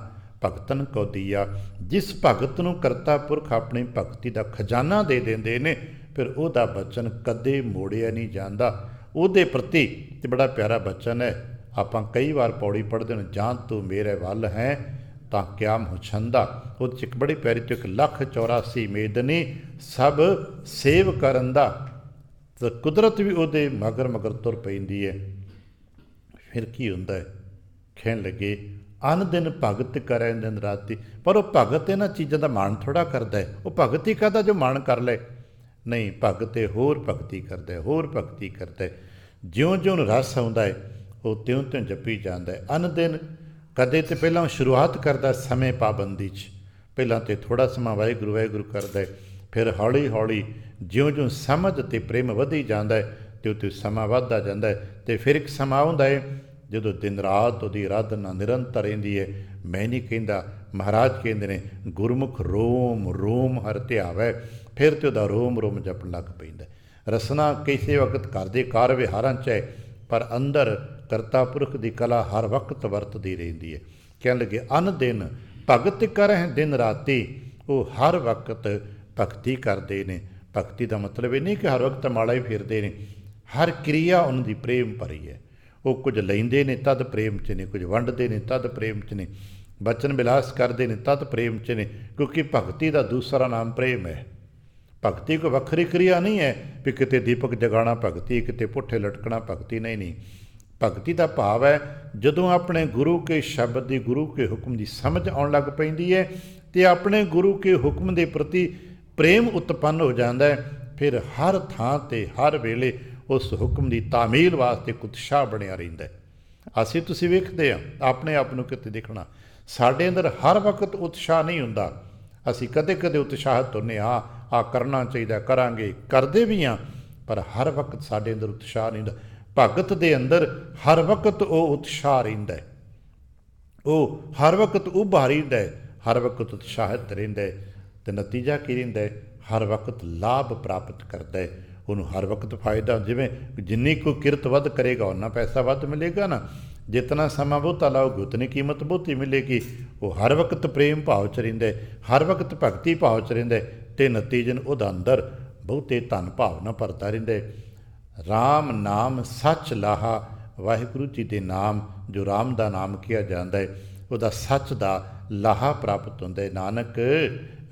ਭਗਤਨ ਕੋ ਦੀਆ। ਜਿਸ ਭਗਤ ਨੂੰ ਕਰਤਾ ਪੁਰਖ ਆਪਣੀ ਭਗਤੀ ਦਾ ਖਜ਼ਾਨਾ ਦੇ ਦਿੰਦੇ ਨੇ, ਫਿਰ ਉਹਦਾ ਬਚਨ ਕਦੇ ਮੋੜਿਆ ਨਹੀਂ ਜਾਂਦਾ। ਉਹਦੇ ਪ੍ਰਤੀ ਤੇ ਬੜਾ ਪਿਆਰਾ ਬਚਨ ਹੈ। ਆਪਾਂ ਕਈ ਵਾਰ ਪੌੜੀ ਪੜ੍ਹਦੇ ਨੇ, ਜਾਂ ਤੂੰ ਮੇਰੇ ਵੱਲ ਹੈ ਤਾਂ ਕਿਆਮ ਹੁਛੰਦਾ। ਉਹਦੇ 'ਚ ਇੱਕ ਬੜੀ ਪਿਆਰੀ ਤੋਂ 1,84 ਮੇਦਨੀ ਸਭ ਸੇਵ ਕਰਨ ਦਾ। ਤਾਂ ਕੁਦਰਤ ਵੀ ਉਹਦੇ ਮਗਰ ਮਗਰ ਤੁਰ ਪੈਂਦੀ ਹੈ। ਫਿਰ ਕੀ ਹੁੰਦਾ ਹੈ? ਕਹਿਣ ਲੱਗੇ ਅਨ ਦਿਨ ਭਗਤ ਕਰੇ ਦਿਨ ਰਾਤੀ। ਪਰ ਉਹ ਭਗਤ ਇਹਨਾਂ ਚੀਜ਼ਾਂ ਦਾ ਮਾਣ ਥੋੜ੍ਹਾ ਕਰਦਾ ਹੈ। ਉਹ ਭਗਤ ਹੀ ਕਾਹਦਾ ਜੋ ਮਾਣ ਕਰ ਲੈ? ਨਹੀਂ, ਭਗਤ ਹੋਰ ਭਗਤੀ ਕਰਦਾ, ਹੋਰ ਭਗਤੀ ਕਰਦਾ। ਜਿਉਂ ਜਿਉਂ ਰਸ ਆਉਂਦਾ ਹੈ ਉਹ ਤਿਉਂ ਤਿਉਂ ਜੱਪੀ ਜਾਂਦਾ ਹੈ। ਅਨ ਦਿਨ ਕਦੇ ਤਾਂ ਪਹਿਲਾਂ ਸ਼ੁਰੂਆਤ ਕਰਦਾ ਸਮੇਂ ਪਾਬੰਦੀ 'ਚ, ਪਹਿਲਾਂ ਤਾਂ ਥੋੜ੍ਹਾ ਸਮਾਂ ਵਾਹਿਗੁਰੂ ਵਾਹਿਗੁਰੂ ਕਰਦਾ ਹੈ। ਫਿਰ ਹੌਲੀ ਹੌਲੀ ਜਿਉਂ ਜਿਉਂ ਸਮਝ ਅਤੇ ਪ੍ਰੇਮ ਵਧੀ ਜਾਂਦਾ ਹੈ ਤਿਉਂ ਤਿਉਂ ਸਮਾਂ ਵੱਧਦਾ ਜਾਂਦਾ ਹੈ। ਅਤੇ ਫਿਰ ਇੱਕ ਸਮਾਂ ਆਉਂਦਾ ਹੈ ਜਦੋਂ ਦਿਨ ਰਾਤ ਉਹਦੀ ਆਰਾਧਨਾ ਨਿਰੰਤਰ ਰਹਿੰਦੀ ਹੈ। ਮੈਂ ਨਹੀਂ ਕਹਿੰਦਾ, ਮਹਾਰਾਜ ਕਹਿੰਦੇ ਨੇ ਗੁਰਮੁਖ ਰੋਮ ਰੋਮ ਹਰ ਧਿਆਵੈ। ਫਿਰ ਤੇ ਉਹਦਾ ਰੋਮ ਰੋਮ ਜਪਣ ਲੱਗ ਪੈਂਦਾ। ਰਸਨਾ ਕਿਸੇ ਵਕਤ ਘਰ ਦੇ ਕਾਰ ਵਿਹਾਰਾਂ 'ਚ ਹੈ, ਪਰ ਅੰਦਰ ਕਰਤਾ ਪੁਰਖ ਦੀ ਕਲਾ ਹਰ ਵਕਤ ਵਰਤਦੀ ਰਹਿੰਦੀ ਹੈ। ਕਹਿਣ ਲੱਗੇ ਅਨ ਦਿਨ ਭਗਤ ਕਰਹਿ ਦਿਨ ਰਾਤੀ। ਉਹ ਹਰ ਵਕਤ ਭਗਤੀ ਕਰਦੇ ਨੇ। ਭਗਤੀ ਦਾ ਮਤਲਬ ਇਹ ਨਹੀਂ ਕਿ ਹਰ ਵਕਤ ਮਾਲਾ ਹੀ ਫੇਰਦੇ ਨੇ। ਹਰ ਕਿਰਿਆ ਉਹਨਾਂ ਦੀ ਪ੍ਰੇਮ ਭਰੀ ਹੈ। ਉਹ ਕੁਝ ਲੈਂਦੇ ਨੇ ਤਦ ਪ੍ਰੇਮ 'ਚ ਨੇ, ਕੁਝ ਵੰਡਦੇ ਨੇ ਤਦ ਪ੍ਰੇਮ 'ਚ ਨੇ, ਬਚਨ ਵਿਲਾਸ ਕਰਦੇ ਨੇ ਤਦ ਪ੍ਰੇਮ 'ਚ ਨੇ। ਕਿਉਂਕਿ ਭਗਤੀ ਦਾ ਦੂਸਰਾ ਨਾਮ ਪ੍ਰੇਮ ਹੈ। ਭਗਤੀ ਕੋਈ ਵੱਖਰੀ ਕਿਰਿਆ ਨਹੀਂ ਹੈ ਵੀ ਕਿਤੇ ਦੀਪਕ ਜਗਾਉਣਾ ਭਗਤੀ, ਕਿਤੇ ਪੁੱਠੇ ਲਟਕਣਾ ਭਗਤੀ। ਨਹੀਂ। ਭਗਤੀ ਦਾ ਭਾਵ ਹੈ ਜਦੋਂ ਆਪਣੇ ਗੁਰੂ ਕੇ ਸ਼ਬਦ ਦੀ, ਗੁਰੂ ਕੇ ਹੁਕਮ ਦੀ ਸਮਝ ਆਉਣ ਲੱਗ ਪੈਂਦੀ ਹੈ ਅਤੇ ਆਪਣੇ ਗੁਰੂ ਕੇ ਹੁਕਮ ਦੇ ਪ੍ਰਤੀ ਪ੍ਰੇਮ ਉਤਪੰਨ ਹੋ ਜਾਂਦਾ ਹੈ। ਫਿਰ ਹਰ ਥਾਂ 'ਤੇ ਹਰ ਵੇਲੇ ਉਸ ਹੁਕਮ ਦੀ ਤਾਮੀਲ ਵਾਸਤੇ ਇੱਕ ਉਤਸ਼ਾਹ ਬਣਿਆ ਰਹਿੰਦਾ। ਅਸੀਂ ਤੁਸੀਂ ਵੇਖਦੇ ਹਾਂ ਆਪਣੇ ਆਪ ਨੂੰ ਕਿਤੇ ਦੇਖਣਾ, ਸਾਡੇ ਅੰਦਰ ਹਰ ਵਕਤ ਉਤਸ਼ਾਹ ਨਹੀਂ ਹੁੰਦਾ। ਅਸੀਂ ਕਦੇ ਕਦੇ ਉਤਸ਼ਾਹਿਤ ਹੁੰਦੇ ਹਾਂ, ਆਹ ਕਰਨਾ ਚਾਹੀਦਾ, ਕਰਾਂਗੇ, ਕਰਦੇ ਵੀ ਹਾਂ, ਪਰ ਹਰ ਵਕਤ ਸਾਡੇ ਅੰਦਰ ਉਤਸ਼ਾਹ ਨਹੀਂ ਹੁੰਦਾ। ਭਗਤ ਦੇ ਅੰਦਰ ਹਰ ਵਕਤ ਉਹ ਉਤਸ਼ਾਹ ਰਹਿੰਦਾ, ਉਹ ਹਰ ਵਕਤ ਉਭਾਰੀ ਰਹਿੰਦਾ, ਹਰ ਵਕਤ ਉਤਸ਼ਾਹਿਤ ਰਹਿੰਦਾ। ਅਤੇ ਨਤੀਜਾ ਕੀ ਰਹਿੰਦਾ? ਹਰ ਵਕਤ ਲਾਭ ਪ੍ਰਾਪਤ ਕਰਦਾ। ਉਹਨੂੰ ਹਰ ਵਕਤ ਫਾਇਦਾ। ਜਿਵੇਂ ਜਿੰਨੀ ਕੋਈ ਕਿਰਤ ਵੱਧ ਕਰੇਗਾ ਉਨਾ ਪੈਸਾ ਵੱਧ ਮਿਲੇਗਾ ਨਾ, ਜਿਤਨਾ ਸਮਾਂ ਬਹੁਤਾ ਲਾਓਗੇ ਉਤਨੀ ਕੀਮਤ ਬਹੁਤੀ ਮਿਲੇਗੀ। ਉਹ ਹਰ ਵਕਤ ਪ੍ਰੇਮ ਭਾਵ 'ਚ ਰਹਿੰਦਾ, ਹਰ ਵਕਤ ਭਗਤੀ ਭਾਵ 'ਚ ਰਹਿੰਦਾ, ਅਤੇ ਨਤੀਜਨ ਉਹਦਾ ਅੰਦਰ ਬਹੁਤੇ ਧਨ ਭਾਵਨਾ ਭਰਦਾ ਰਹਿੰਦਾ। ਰਾਮ ਨਾਮ ਸੱਚ ਲਾਹਾ। ਵਾਹਿਗੁਰੂ ਜੀ ਦੇ ਨਾਮ, ਜੋ ਰਾਮ ਦਾ ਨਾਮ ਕਿਹਾ ਜਾਂਦਾ ਹੈ, ਉਹਦਾ ਸੱਚ ਦਾ ਲਾਹਾ ਪ੍ਰਾਪਤ ਹੁੰਦਾ ਹੈ। ਨਾਨਕ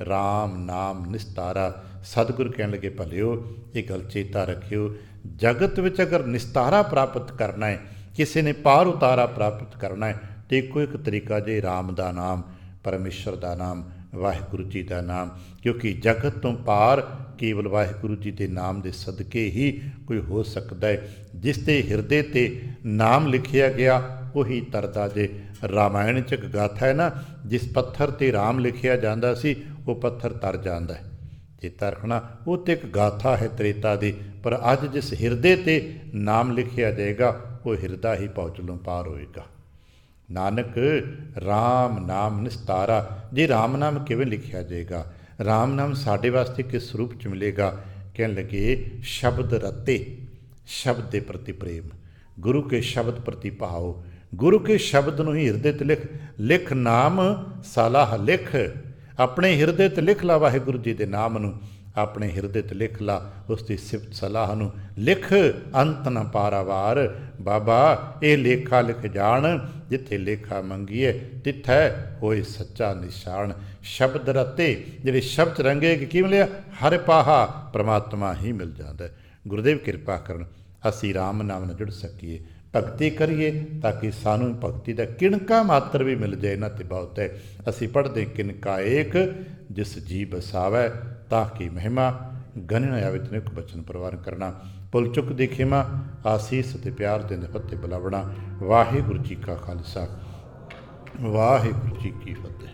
ਰਾਮ ਨਾਮ ਨਿਸਤਾਰਾ। ਸਤਿਗੁਰ ਕਹਿਣ ਲੱਗੇ ਭਲਿਓ ਇਹ ਗੱਲ ਚੇਤਾ ਰੱਖਿਓ, ਜਗਤ ਵਿੱਚ ਅਗਰ ਨਿਸਤਾਰਾ ਪ੍ਰਾਪਤ ਕਰਨਾ ਹੈ, ਕਿਸੇ ਨੇ ਪਾਰ ਉਤਾਰਾ ਪ੍ਰਾਪਤ ਕਰਨਾ ਹੈ, ਤਾਂ ਇੱਕੋ ਇੱਕ ਤਰੀਕਾ ਜੇ ਰਾਮ ਦਾ ਨਾਮ, ਪਰਮੇਸ਼ਰ ਦਾ ਨਾਮ, ਵਾਹਿਗੁਰੂ ਜੀ ਦਾ ਨਾਮ। ਕਿਉਂਕਿ ਜਗਤ ਤੋਂ ਪਾਰ ਕੇਵਲ ਵਾਹਿਗੁਰੂ ਜੀ ਦੇ ਨਾਮ ਦੇ ਸਦਕੇ ਹੀ ਕੋਈ ਹੋ ਸਕਦਾ ਹੈ। ਜਿਸ ਦੇ ਹਿਰਦੇ 'ਤੇ ਨਾਮ ਲਿਖਿਆ ਗਿਆ ਉਹੀ ਤਰਦਾ। ਜੇ ਰਾਮਾਇਣ 'ਚ ਇੱਕ ਗਾਥਾ ਹੈ ਨਾ, ਜਿਸ ਪੱਥਰ 'ਤੇ ਰਾਮ ਲਿਖਿਆ ਜਾਂਦਾ ਸੀ ਉਹ ਪੱਥਰ ਤਰ ਜਾਂਦਾ ਹੈ। ਚੇਤਾ ਰੱਖਣਾ, ਉਹ 'ਤੇ ਇੱਕ ਗਾਥਾ ਹੈ ਤ੍ਰੇਤਾ ਦੀ, ਪਰ ਅੱਜ ਜਿਸ ਹਿਰਦੇ 'ਤੇ ਨਾਮ ਲਿਖਿਆ ਜਾਏਗਾ ਉਹ ਹਿਰਦਾ ਹੀ ਪਹੁੰਚਲੋਂ ਪਾਰ ਹੋਏਗਾ। ਨਾਨਕ ਰਾਮ ਨਾਮ ਨਿਸਤਾਰਾ। ਜੇ ਰਾਮ ਨਾਮ ਕਿਵੇਂ ਲਿਖਿਆ ਜਾਏਗਾ? ਰਾਮ ਨਾਮ ਸਾਡੇ ਵਾਸਤੇ ਕਿਸ ਰੂਪ 'ਚ ਮਿਲੇਗਾ? ਕਹਿਣ ਲੱਗੇ ਸ਼ਬਦ ਰਤੇ, ਸ਼ਬਦ ਦੇ ਪ੍ਰਤੀ ਪ੍ਰੇਮ, ਗੁਰੂ ਕੇ ਸ਼ਬਦ ਪ੍ਰਤੀ ਭਾਵ, ਗੁਰੂ ਕੇ ਸ਼ਬਦ ਨੂੰ ਹੀ ਹਿਰਦੇ 'ਤੇ ਲਿਖ ਨਾਮ ਸਲਾਹ ਲਿਖ, ਆਪਣੇ ਹਿਰਦੇ 'ਤੇ ਲਿਖ ਲਾ ਵਾਹਿਗੁਰੂ ਜੀ ਦੇ ਨਾਮ ਨੂੰ, ਆਪਣੇ ਹਿਰਦੇ 'ਤੇ ਲਿਖ ਲਾ ਉਸ ਦੀ ਸਿਫਤ ਸਲਾਹ ਨੂੰ, ਲਿਖ ਅੰਤ ਨ ਪਾਰਾਵਾਰ। ਬਾਬਾ ਇਹ ਲੇਖਾ ਲਿਖ ਜਾਣ, ਜਿੱਥੇ ਲੇਖਾ ਮੰਗੀਏ ਤਿੱਥੈ ਹੋਏ ਸੱਚਾ ਨਿਸ਼ਾਨ। ਸ਼ਬਦ ਰਤੇ, ਜਿਹੜੇ ਸ਼ਬਦ ਰੰਗੇ ਕਿ ਕੀ ਮਿਲਿਆ? ਹਰ ਪਾਹਾ ਪ੍ਰਮਾਤਮਾ ਹੀ ਮਿਲ ਜਾਂਦਾ। ਗੁਰਦੇਵ ਕਿਰਪਾ ਕਰਨ ਅਸੀਂ ਰਾਮ ਨਾਮ ਨਾਲ ਜੁੜ ਸਕੀਏ, ਭਗਤੀ ਕਰੀਏ ਤਾਂ ਕਿ ਸਾਨੂੰ ਭਗਤੀ ਦਾ ਕਿਣਕਾ ਮਾਤਰ ਵੀ ਮਿਲ ਜਾਏ, ਇਹਨਾਂ ਤੇ ਬਹੁਤ ਹੈ। ਅਸੀਂ ਪੜ੍ਹਦੇ ਕਿਨਕਾ ਏਕ ਜਿਸ ਜੀ ਬਸਾਵੈ, ਤਾਂ ਕਿ ਮਹਿਮਾ ਗਣਨ ਆਵੇ ਤਨਿਕ ਬਚਨ ਪ੍ਰਵਾਨ ਕਰਨਾ। ਭੁੱਲ ਚੁੱਕ ਦੀ ਖਿਮਾ, ਆਸੀਸ ਅਤੇ ਪਿਆਰ ਦੇ ਫਤਿਹ ਬੁਲਾਵਣਾ। ਵਾਹਿਗੁਰੂ ਜੀ ਕਾ ਖਾਲਸਾ, ਵਾਹਿਗੁਰੂ ਜੀ ਕੀ ਫਤਿਹ।